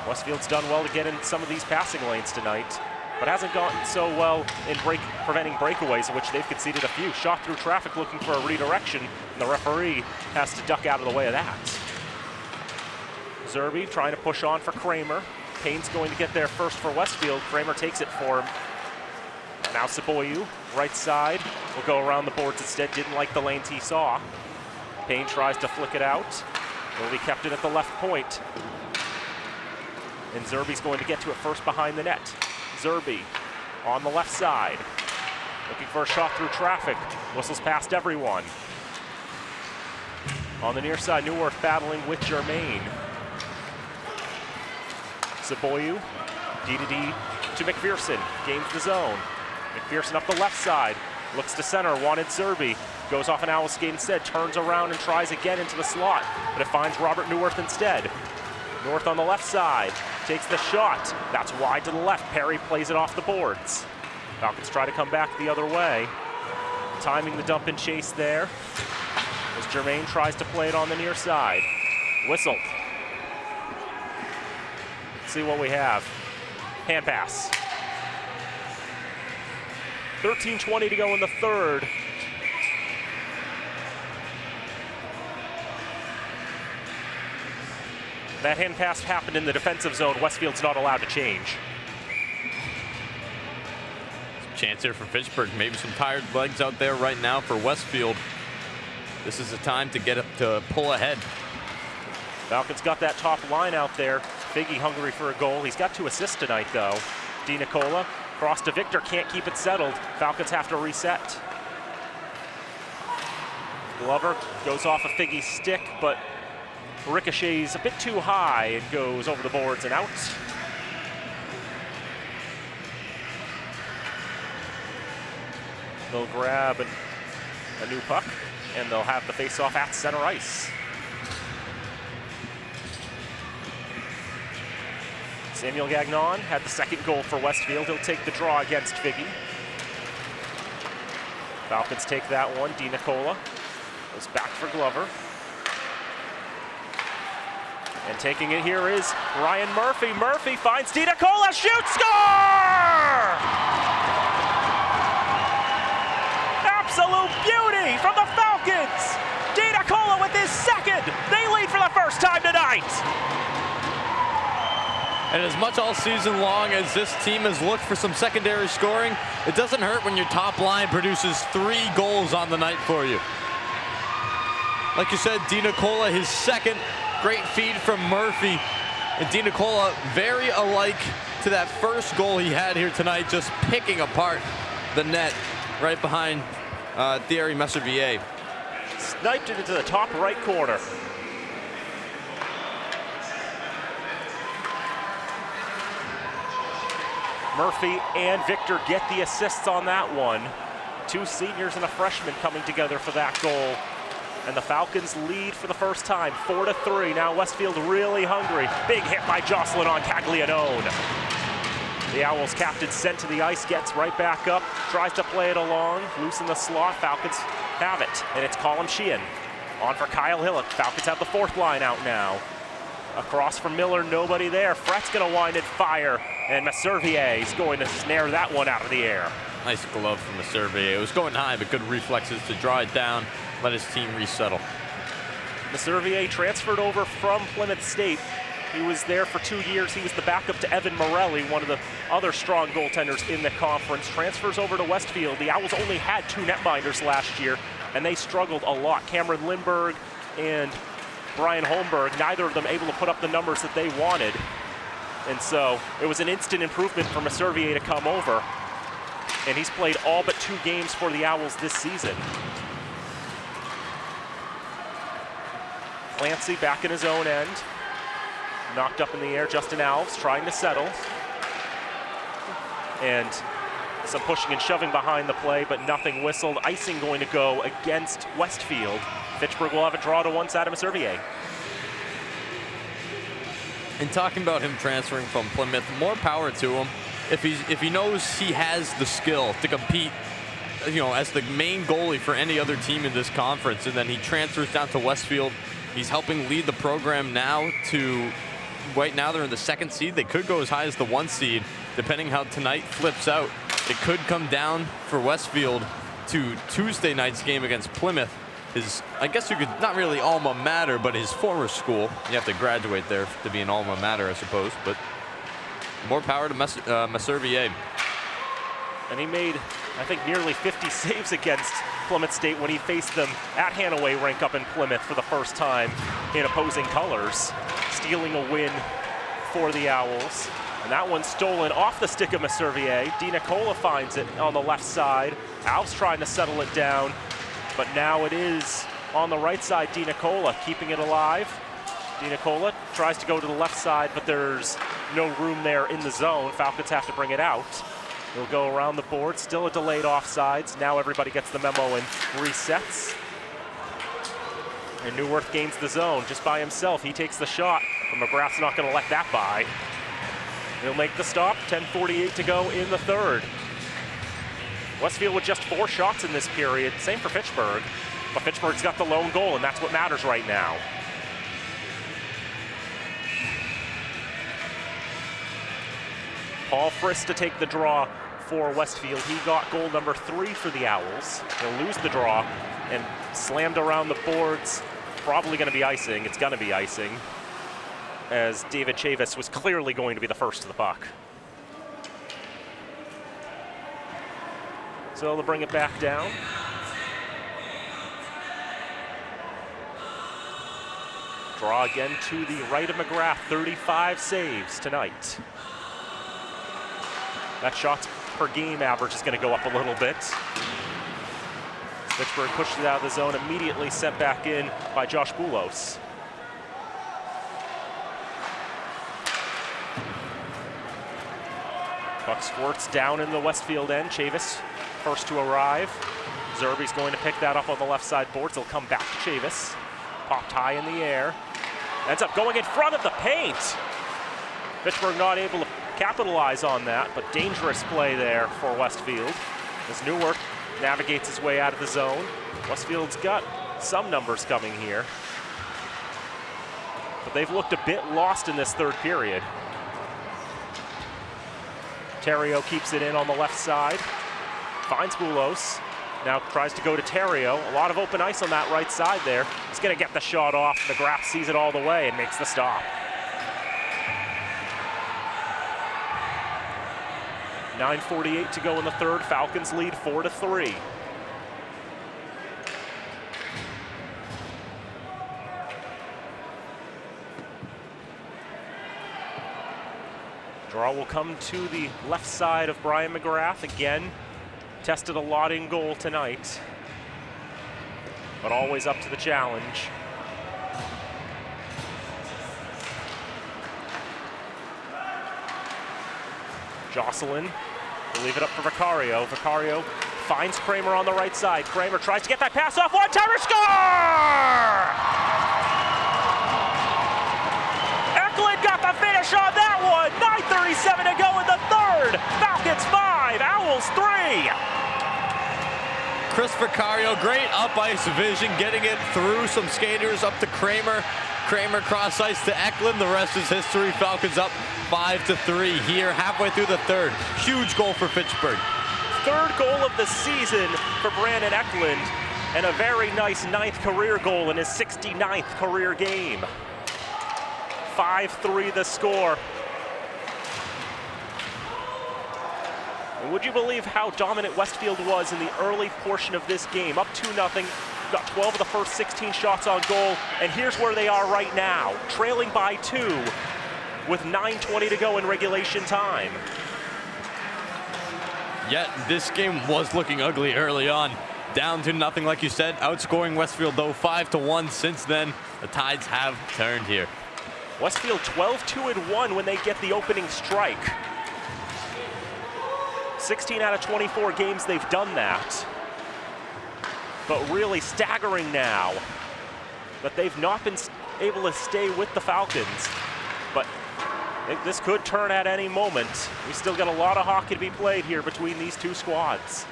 Westfield's done well to get in some of these passing lanes tonight, but hasn't gotten so well in preventing breakaways, in which they've conceded a few. Shot through traffic looking for a redirection, and the referee has to duck out of the way of that. Zerby trying to push on for Kramer. Payne's going to get there first for Westfield. Kramer takes it for him. Now Saboyu, right side, will go around the boards instead. Didn't like the lanes he saw. Payne tries to flick it out. Will be kept in at the left point. And Zerby's going to get to it first behind the net. Zerby on the left side. Looking for a shot through traffic. Whistles past everyone. On the near side, Neuwirth battling with Germain. Saboyu, D-to-D to McPherson. Gains the zone. McPherson up the left side. Looks to center, wanted Zerby. Goes off an Owl skate instead, turns around and tries again into the slot. But it finds Robert Neuwirth instead. North on the left side, takes the shot. That's wide to the left. Perry plays it off the boards. Falcons try to come back the other way. Timing the dump and chase there as Germain tries to play it on the near side. Whistle. Let's see what we have. Hand pass. 13:20 to go in the third. That hand pass happened in the defensive zone. Westfield's not allowed to change. Chance here for Fitchburg. Maybe some tired legs out there right now for Westfield. This is the time to get up to pull ahead. Falcons got that top line out there. Figgy hungry for a goal. He's got 2 assists tonight, though. Di Nicola, cross to Victor, can't keep it settled. Falcons have to reset. Glover goes off a Figgy's stick, but ricochets a bit too high and goes over the boards and out. They'll grab a new puck, and they'll have the face-off at center ice. Samuel Gagnon had the second goal for Westfield. He'll take the draw against Figgy. Falcons take that one. Di Nicola goes back for Glover. And taking it here is Ryan Murphy. Murphy finds Di Nicola, shoots, score! Absolute beauty from the Falcons! Di Nicola with his second. They lead for the first time tonight. And as much all season long as this team has looked for some secondary scoring, it doesn't hurt when your top line produces 3 goals on the night for you. Like you said, Di Nicola, his second. Great feed from Murphy. And Di Nicola, very alike to that first goal he had here tonight, just picking apart the net right behind Thierry Messervillier. Sniped it into the top right corner. Murphy and Victor get the assists on that one. 2 seniors and a freshman coming together for that goal. And the Falcons lead for the first time, 4-3. Now Westfield really hungry. Big hit by Jocelyn on Caglianone. The Owls captain sent to the ice, gets right back up, tries to play it along, loose in the slot. Falcons have it, and it's Colin Sheehan. On for Kyle Hillock. Falcons have the 4th line out now. Across from Miller, nobody there. Frett's gonna wind it fire, and Messervillier is going to snare that one out of the air. Nice glove from Messervillier. It was going high, but good reflexes to draw it down, let his team resettle. Messervillier transferred over from Plymouth State. He was there for 2 years. He was the backup to Evan Morelli, one of the other strong goaltenders in the conference. Transfers over to Westfield. The Owls only had 2 netminders last year, and they struggled a lot. Cameron Lindbergh and Brian Holmberg, neither of them able to put up the numbers that they wanted. And so it was an instant improvement for Messervillier to come over. And he's played all but 2 games for the Owls this season. Clancy back in his own end. Knocked up in the air, Justin Alves trying to settle. And some pushing and shoving behind the play, but nothing whistled. Icing going to go against Westfield. Fitchburg will have a draw to one side of Messervillier. And talking about him transferring from Plymouth, more power to him. If he knows he has the skill to compete, as the main goalie for any other team in this conference, and then he transfers down to Westfield, he's helping lead the program now to, right now they're in the 2nd seed. They could go as high as the 1 seed, depending how tonight flips out. It could come down for Westfield to Tuesday night's game against Plymouth. His, I guess you could, not really alma mater, but his former school. You have to graduate there to be an alma mater, I suppose, but more power to Messervillier. And he made, I think, nearly 50 saves against Plymouth State when he faced them at Hanaway Rink up in Plymouth for the first time in opposing colors, stealing a win for the Owls. And that one's stolen off the stick of Messervillier. Di Nicola finds it on the left side. Alves trying to settle it down, but now it is on the right side, Di Nicola keeping it alive. Di Nicola tries to go to the left side, but there's no room there in the zone. Falcons have to bring it out. They'll go around the board, still a delayed offsides. Now everybody gets the memo and resets. And Neuwirth gains the zone just by himself. He takes the shot, but McGrath's not gonna let that by. He'll make the stop, 10:48 to go in the 3rd. Westfield with just 4 shots in this period, same for Fitchburg. But Fitchburg's got the lone goal, and that's what matters right now. Paul Frist to take the draw for Westfield. He got goal number 3 for the Owls. He'll lose the draw and slammed around the boards. Probably gonna be icing, it's gonna be icing, as David Chavis was clearly going to be the first to the puck. So they'll bring it back down. Draw again to the right of McGrath, 35 saves tonight. That shots per game average is going to go up a little bit. Fitchburg pushed it out of the zone, immediately sent back in by Josh Boulos. Puck squirts down in the Westfield end. Chavis first to arrive. Zerbe's going to pick that up on the left side boards. He'll come back to Chavis. Popped high in the air. Ends up going in front of the paint. Fitchburg not able to capitalize on that, but dangerous play there for Westfield. As Newark navigates his way out of the zone. Westfield's got some numbers coming here, but they've looked a bit lost in this third period. Terrio keeps it in on the left side, finds Boulos, now tries to go to Terrio. A lot of open ice on that right side there. He's gonna get the shot off. McGrath sees it all the way and makes the stop. 9:48 to go in the third. Falcons lead 4-3. Draw will come to the left side of Brian McGrath. Again, tested a lot in goal tonight, but always up to the challenge. Jocelyn will leave it up for Vicario. Vicario finds Kramer on the right side. Kramer tries to get that pass off. One-timer, score! Eklund got the finish on that one. 9:37 to go in the third. Falcons 5, Owls 3. Chris Vicario, great up ice vision, getting it through some skaters up to Kramer. Kramer cross ice to Eklund. The rest is history. Falcons up 5-3 here, halfway through the third. Huge goal for Fitchburg. Third goal of the season for Brandon Eklund, and a very nice 9th career goal in his 69th career game. 5-3 the score. And would you believe how dominant Westfield was in the early portion of this game? Up 2-0, got 12 of the first 16 shots on goal, and here's where they are right now, trailing by 2 with 9:20 to go in regulation time. Yet this game was looking ugly early on. Down to nothing, like you said, outscoring Westfield though 5-1 since then. The tides have turned here. Westfield 12-2-1 when they get the opening strike. 16 out of 24 games they've done that. But really staggering now that they've not been able to stay with the Falcons. But this could turn at any moment. We still got a lot of hockey to be played here between these two squads.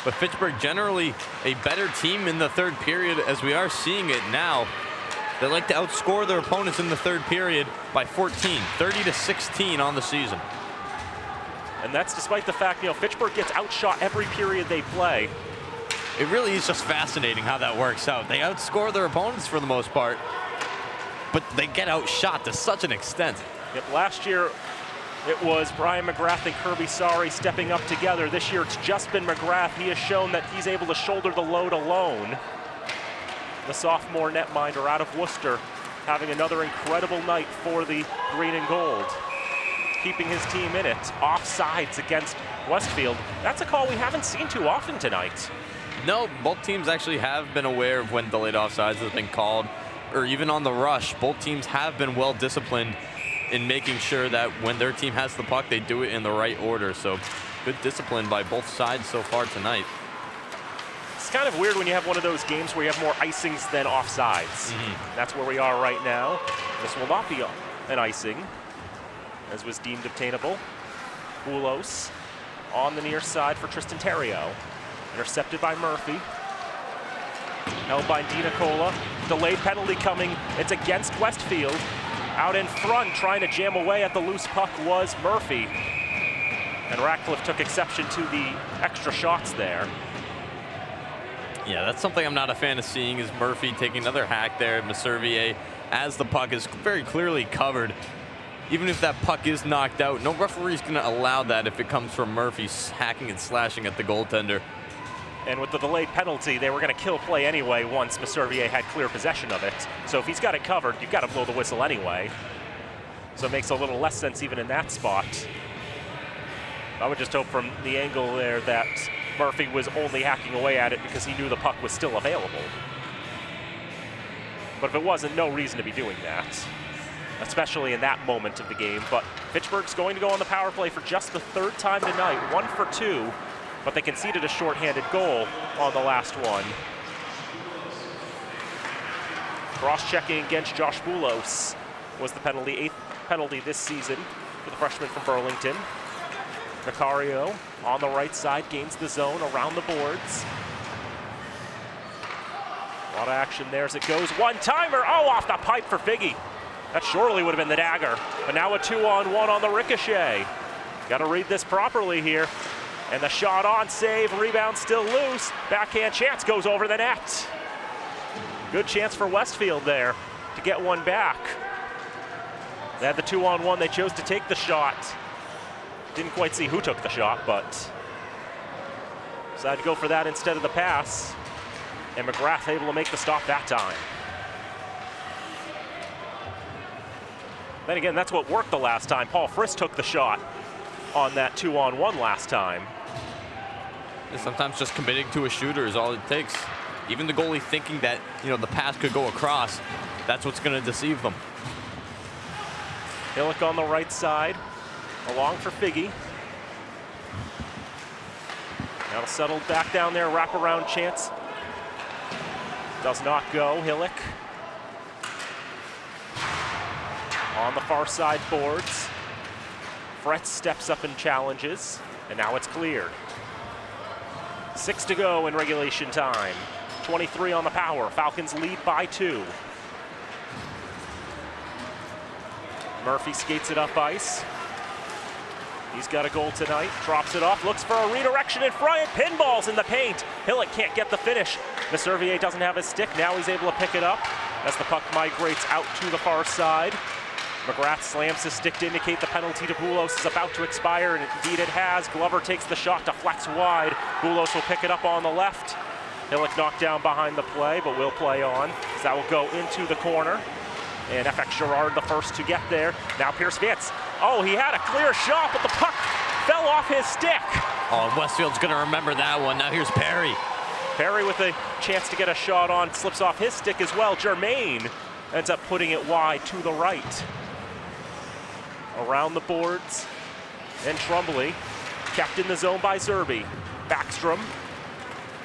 But Fitchburg generally a better team in the third period, as we are seeing it now. They like to outscore their opponents in the third period by 14, 30-16 on the season. And that's despite the fact, Fitchburg gets outshot every period they play. It really is just fascinating how that works out. They outscore their opponents for the most part, but they get outshot to such an extent. Yep, last year it was Brian McGrath and Kirby Sari stepping up together. This year it's just been McGrath. He has shown that he's able to shoulder the load alone. The sophomore netminder out of Worcester having another incredible night for the green and gold, keeping his team in it. Offsides against Westfield. That's a call we haven't seen too often tonight. No, both teams actually have been aware of when delayed offsides have been called, or even on the rush. Both teams have been well disciplined in making sure that when their team has the puck, they do it in the right order. So good discipline by both sides so far tonight. It's kind of weird when you have one of those games where you have more icings than offsides. That's where we are right now. This will not be an icing, as was deemed obtainable. Boulos on the near side for Tristan Terrio. Intercepted by Murphy. Held by Di Nicola. Delayed penalty coming. It's against Westfield. Out in front, trying to jam away at the loose puck was Murphy. And Ratcliffe took exception to the extra shots there. Yeah, that's something I'm not a fan of seeing, is Murphy taking another hack there at Messervier as the puck is very clearly covered. Even if that puck is knocked out, no referee's going to allow that if it comes from Murphy hacking and slashing at the goaltender. And with the delayed penalty, they were going to kill play anyway once Messervier had clear possession of it. So if he's got it covered, you've got to blow the whistle anyway. So it makes a little less sense even in that spot. I would just hope from the angle there that Murphy was only hacking away at it because he knew the puck was still available. But if it wasn't, no reason to be doing that, especially in that moment of the game. But Fitchburg's going to go on the power play for just the third time tonight, 1 for 2, but they conceded a shorthanded goal on the last one. Cross-checking against Josh Boulos was the penalty, 8th penalty this season for the freshman from Burlington. Macario on the right side gains the zone around the boards. A lot of action there as it goes. One-timer, oh, off the pipe for Figgy. That surely would have been the dagger. But now a 2-on-1 on the ricochet. Got to read this properly here. And the shot on save, rebound still loose. Backhand chance goes over the net. Good chance for Westfield there to get one back. They had the 2-on-1, they chose to take the shot. Didn't quite see who took the shot, but decided to go for that instead of the pass. And McGrath able to make the stop that time. Then again, that's what worked the last time. Paul Frisk took the shot on that 2-on-1 last time. And sometimes just committing to a shooter is all it takes. Even the goalie thinking that, the pass could go across, that's what's going to deceive them. Hillick on the right side, along for Figgy. Now settled back down there, wraparound chance. Does not go, Hillick. On the far side boards. Fretz steps up and challenges, and now it's cleared. 6 to go in regulation time. 23 on the power. Falcons lead by 2. Murphy skates it up ice. He's got a goal tonight. Drops it off. Looks for a redirection in front. Pinballs in the paint. Hillick can't get the finish. Messervier doesn't have his stick. Now he's able to pick it up as the puck migrates out to the far side. McGrath slams his stick to indicate the penalty to Boulos is about to expire, and indeed it has. Glover takes the shot, deflects wide. Boulos will pick it up on the left. Hillick knocked down behind the play, but will play on. So that will go into the corner. And FX Girard the first to get there. Now Pierce Vance. Oh, he had a clear shot, but the puck fell off his stick. Oh, Westfield's going to remember that one. Now here's Perry. Perry with a chance to get a shot on, slips off his stick as well. Germain ends up putting it wide to the right. Around the boards, and Trumbley kept in the zone by Zerby. Backstrom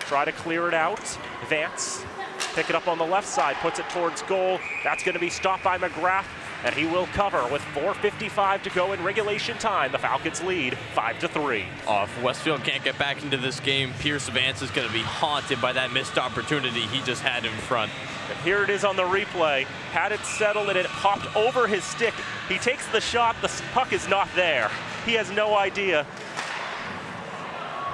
try to clear it out. Vance pick it up on the left side, puts it towards goal. That's going to be stopped by McGrath, and he will cover with 4:55 to go in regulation time. The Falcons lead 5-3. If Westfield can't get back into this game, Pierce Vance is going to be haunted by that missed opportunity he just had in front. And here it is on the replay. Had it settled and it popped over his stick. He takes the shot, the puck is not there. He has no idea.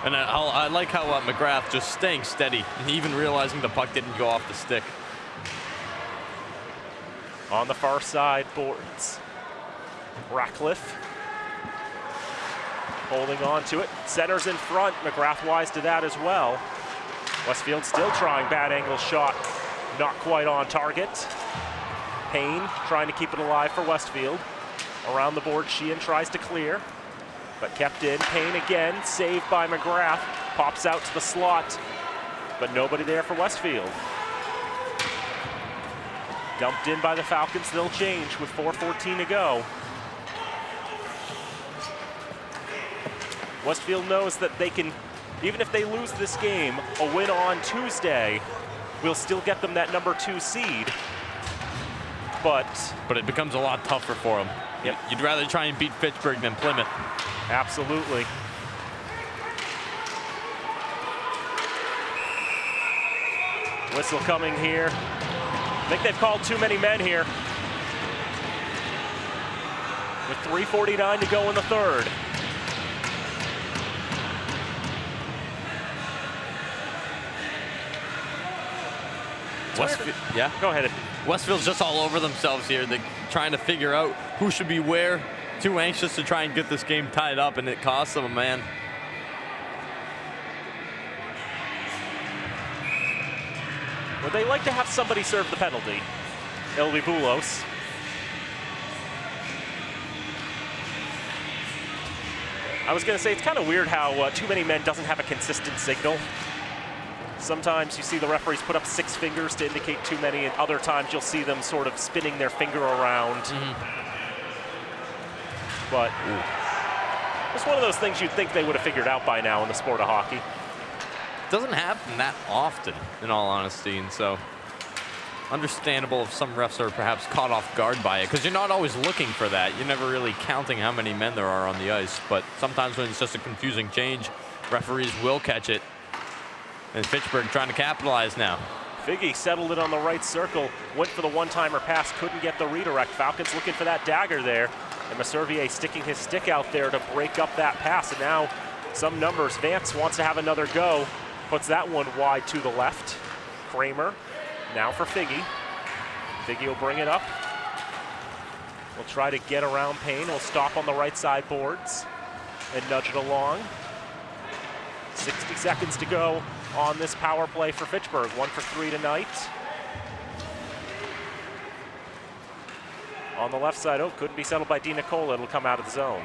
And I like how McGrath just staying steady, and even realizing the puck didn't go off the stick. On the far side boards, Ratcliffe holding on to it. Centers in front, McGrath wise to that as well. Westfield still trying bad angle shot, not quite on target. Payne trying to keep it alive for Westfield. Around the board, Sheehan tries to clear, but kept in. Payne again, saved by McGrath. Pops out to the slot, but nobody there for Westfield. Dumped in by the Falcons, they'll change with 4:14 to go. Westfield knows that they can, even if they lose this game, a win on Tuesday will still get them that number 2 seed. But it becomes a lot tougher for them. Yep. You'd rather try and beat Fitchburg than Plymouth. Absolutely. Whistle coming here. I think they've called too many men here. With 3:49 to go in the third. Westfield, yeah? Go ahead. Westfield's just all over themselves here. They're trying to figure out who should be where. Too anxious to try and get this game tied up, and it costs them a man. Would they like to have somebody serve the penalty? It'll be Boulos. I was going to say, it's kind of weird how too many men doesn't have a consistent signal. Sometimes you see the referees put up 6 fingers to indicate too many, and other times you'll see them sort of spinning their finger around. But it's one of those things you'd think they would have figured out by now in the sport of hockey. It doesn't happen that often, in all honesty, and so understandable if some refs are perhaps caught off guard by it, because you're not always looking for that. You're never really counting how many men there are on the ice, but sometimes when it's just a confusing change, referees will catch it. And Fitchburg trying to capitalize now. Figgy settled it on the right circle, went for the one-timer pass, couldn't get the redirect. Falcons looking for that dagger there, and Messervier sticking his stick out there to break up that pass. And now some numbers. Vance wants to have another go, puts that one wide to the left. Kramer now for Figgy. Figgy will bring it up. We'll try to get around Payne. We'll stop on the right side boards and nudge it along. 60 seconds to go on this power play for Fitchburg. 1 for 3 tonight. On the left side, couldn't be settled by DiNicola. It'll come out of the zone.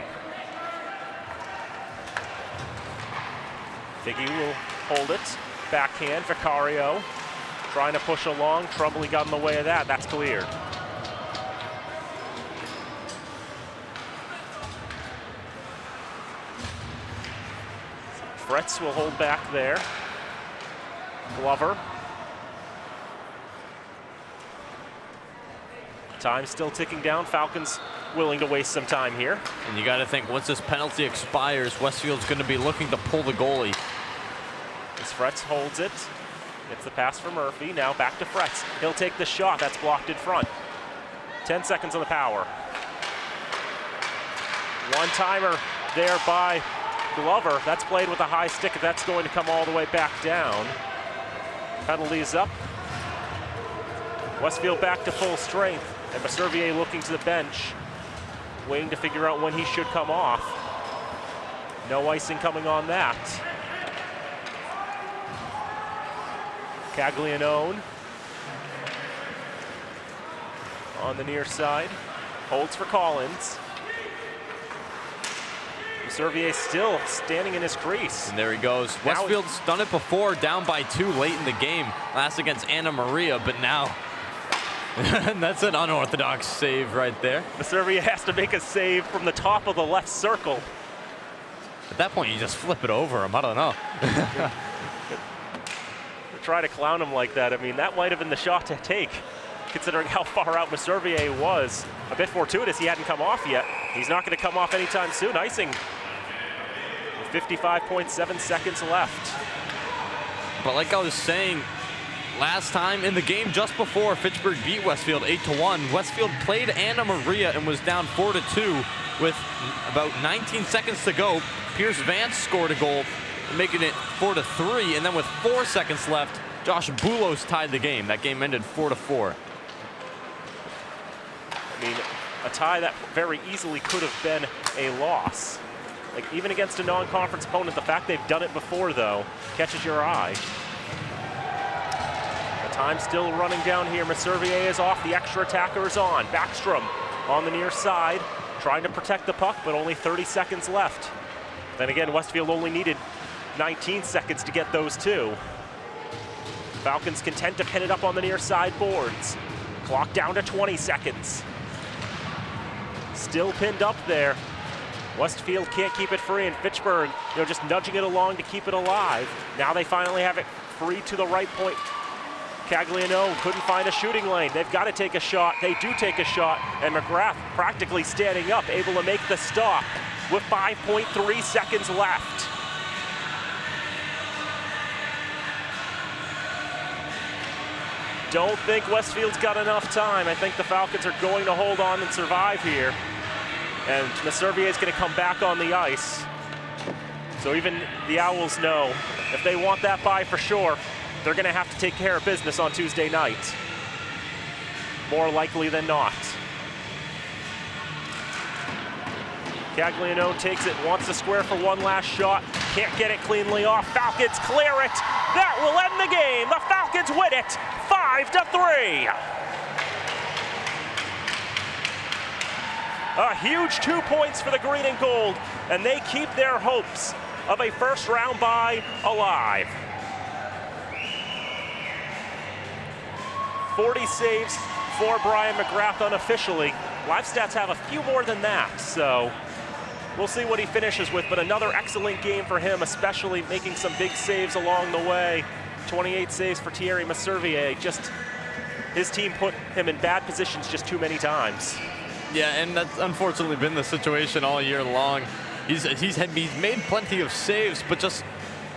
Figgy will hold it. Backhand, Vicario trying to push along. Trumbull got in the way of that. That's cleared. Fretz will hold back there. Glover. Time still ticking down. Falcons willing to waste some time here. And you got to think, once this penalty expires, Westfield's going to be looking to pull the goalie. As Fretz holds it. Gets the pass for Murphy. Now back to Fretz. He'll take the shot. That's blocked in front. 10 seconds on the power. One-timer there by Glover. That's played with a high stick. That's going to come all the way back down. Penalty is up. Westfield back to full strength. And Messervier looking to the bench, waiting to figure out when he should come off. No icing coming on that. Caglianone on the near side. Holds for Collins. Messervier still standing in his crease. And there he goes. Westfield's done it before, down by 2 late in the game. Last against Anna Maria, but now that's an unorthodox save right there. Messervier has to make a save from the top of the left circle. At that point, you just flip it over him. I don't know. Try to clown him like that. I mean, that might have been the shot to take, considering how far out Messervier was. A bit fortuitous he hadn't come off yet. He's not going to come off anytime soon. Icing with 55.7 seconds left. But like I was saying, last time in the game just before Fitchburg beat Westfield 8-1, Westfield played Anna Maria and was down 4-2 with about 19 seconds to go. Pierce Vance scored a goal, making it 4-3, and then with 4 seconds left, Josh Boulos tied the game. That game ended 4-4. I mean, a tie that very easily could have been a loss. Like, even against a non-conference opponent, the fact they've done it before, though, catches your eye. The time's still running down here. Messervier is off. The extra attacker is on. Backstrom on the near side, trying to protect the puck, but only 30 seconds left. Then again, Westfield only needed 19 seconds to get those 2. Falcons content to pin it up on the near side boards. Clock down to 20 seconds. Still pinned up there. Westfield can't keep it free, and Fitchburg, just nudging it along to keep it alive. Now they finally have it free to the right point. Cagliano couldn't find a shooting lane. They've got to take a shot. They do take a shot, and McGrath practically standing up, able to make the stop with 5.3 seconds left. Don't think Westfield's got enough time. I think the Falcons are going to hold on and survive here. And Messervier is going to come back on the ice. So even the Owls know if they want that bye for sure, they're going to have to take care of business on Tuesday night. More likely than not. Cagliano takes it, wants to square for one last shot. Can't get it cleanly off. Falcons clear it. That will end the game. The Falcons win it 5-3. huge 2 points for the green and gold, and they keep their hopes of a first-round bye alive. 40 saves for Brian McGrath unofficially. Live stats have a few more than that, so we'll see what he finishes with, but another excellent game for him, especially making some big saves along the way. 28 saves for Thierry Masservier. Just his team put him in bad positions just too many times. Yeah, and that's unfortunately been the situation all year long. He's made plenty of saves, but just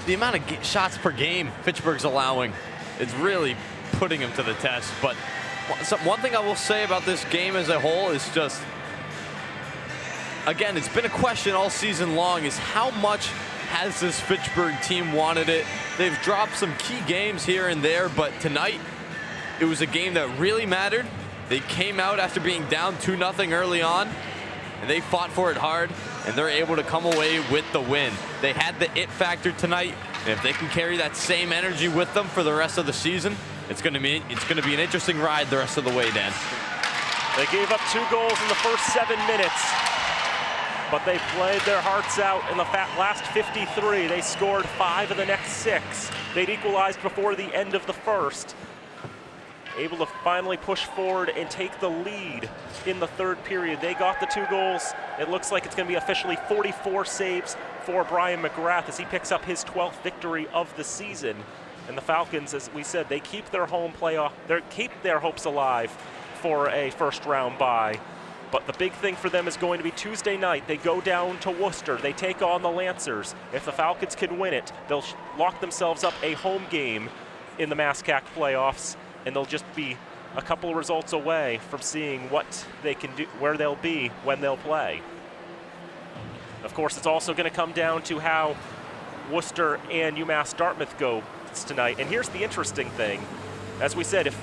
the amount of shots per game Fitchburg's allowing, it's really putting him to the test. But one thing I will say about this game as a whole is just, again, it's been a question all season long, is how much has this Fitchburg team wanted it? They've dropped some key games here and there, but tonight it was a game that really mattered. They came out after being down 2-0 early on, and they fought for it hard, and they're able to come away with the win. They had the it factor tonight, and if they can carry that same energy with them for the rest of the season, it's going to be an interesting ride the rest of the way, Dan. They gave up 2 goals in the first 7 minutes, but they played their hearts out in the last 53. They scored 5 of the next 6. They'd equalized before the end of the first. Able to finally push forward and take the lead in the third period. They got the 2 goals. It looks like it's going to be officially 44 saves for Brian McGrath as he picks up his 12th victory of the season. And the Falcons, as we said, they keep their keep their hopes alive for a first-round bye. But the big thing for them is going to be Tuesday night. They go down to Worcester. They take on the Lancers. If the Falcons can win it, they'll lock themselves up a home game in the MASCAC playoffs, and they'll just be a couple of results away from seeing what they can do, where they'll be when they'll play. Of course, it's also going to come down to how Worcester and UMass Dartmouth go tonight. And here's the interesting thing. As we said, if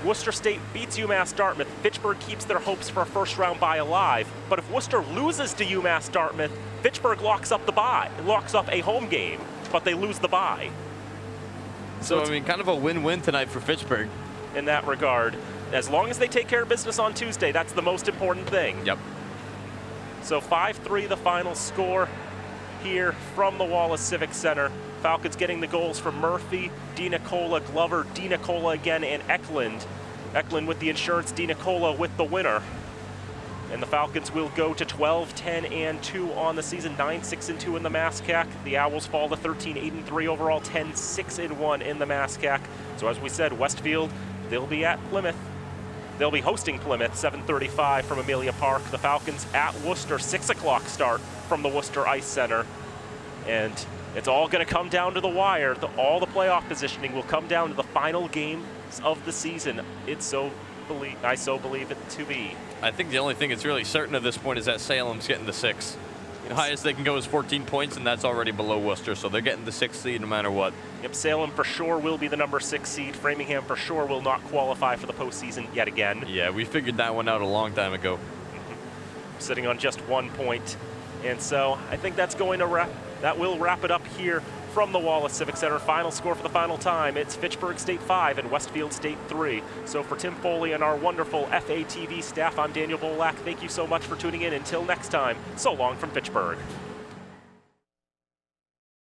Worcester State beats UMass Dartmouth, Fitchburg keeps their hopes for a first-round bye alive. But if Worcester loses to UMass Dartmouth, Fitchburg locks up the bye, locks up a home game, but they lose the bye. So I mean, kind of a win-win tonight for Fitchburg. In that regard, as long as they take care of business on Tuesday, that's the most important thing. Yep. So 5-3 the final score here from the Wallace Civic Center. Falcons getting the goals from Murphy, DiNicola, Glover, DiNicola again, and Eklund. Eklund with the insurance, DiNicola with the winner. And the Falcons will go to 12-10-2 on the season, 9-6-2 in the MASCAC. The Owls fall to 13-8-3 overall, 10-6-1 in the MASCAC. So as we said, Westfield, they'll be at Plymouth. They'll be hosting Plymouth, 7:35 from Amelia Park. The Falcons at Worcester, 6 o'clock start from the Worcester Ice Center. And it's all going to come down to the wire. All the playoff positioning will come down to the final games of the season. I so believe it to be. I think the only thing that's really certain at this point is that Salem's getting the 6. The highest they can go is 14 points, and that's already below Worcester, so they're getting the 6th seed no matter what. Yep, Salem for sure will be the number 6 seed. Framingham for sure will not qualify for the postseason yet again. Yeah, we figured that one out a long time ago. Sitting on just 1 point. And so I think that will wrap it up here from the Wallace Civic Center. Final score for the final time, it's Fitchburg State 5 and Westfield State 3. So for Tim Foley and our wonderful FATV staff, I'm Daniel Bolak. Thank you so much for tuning in. Until next time, so long from Fitchburg.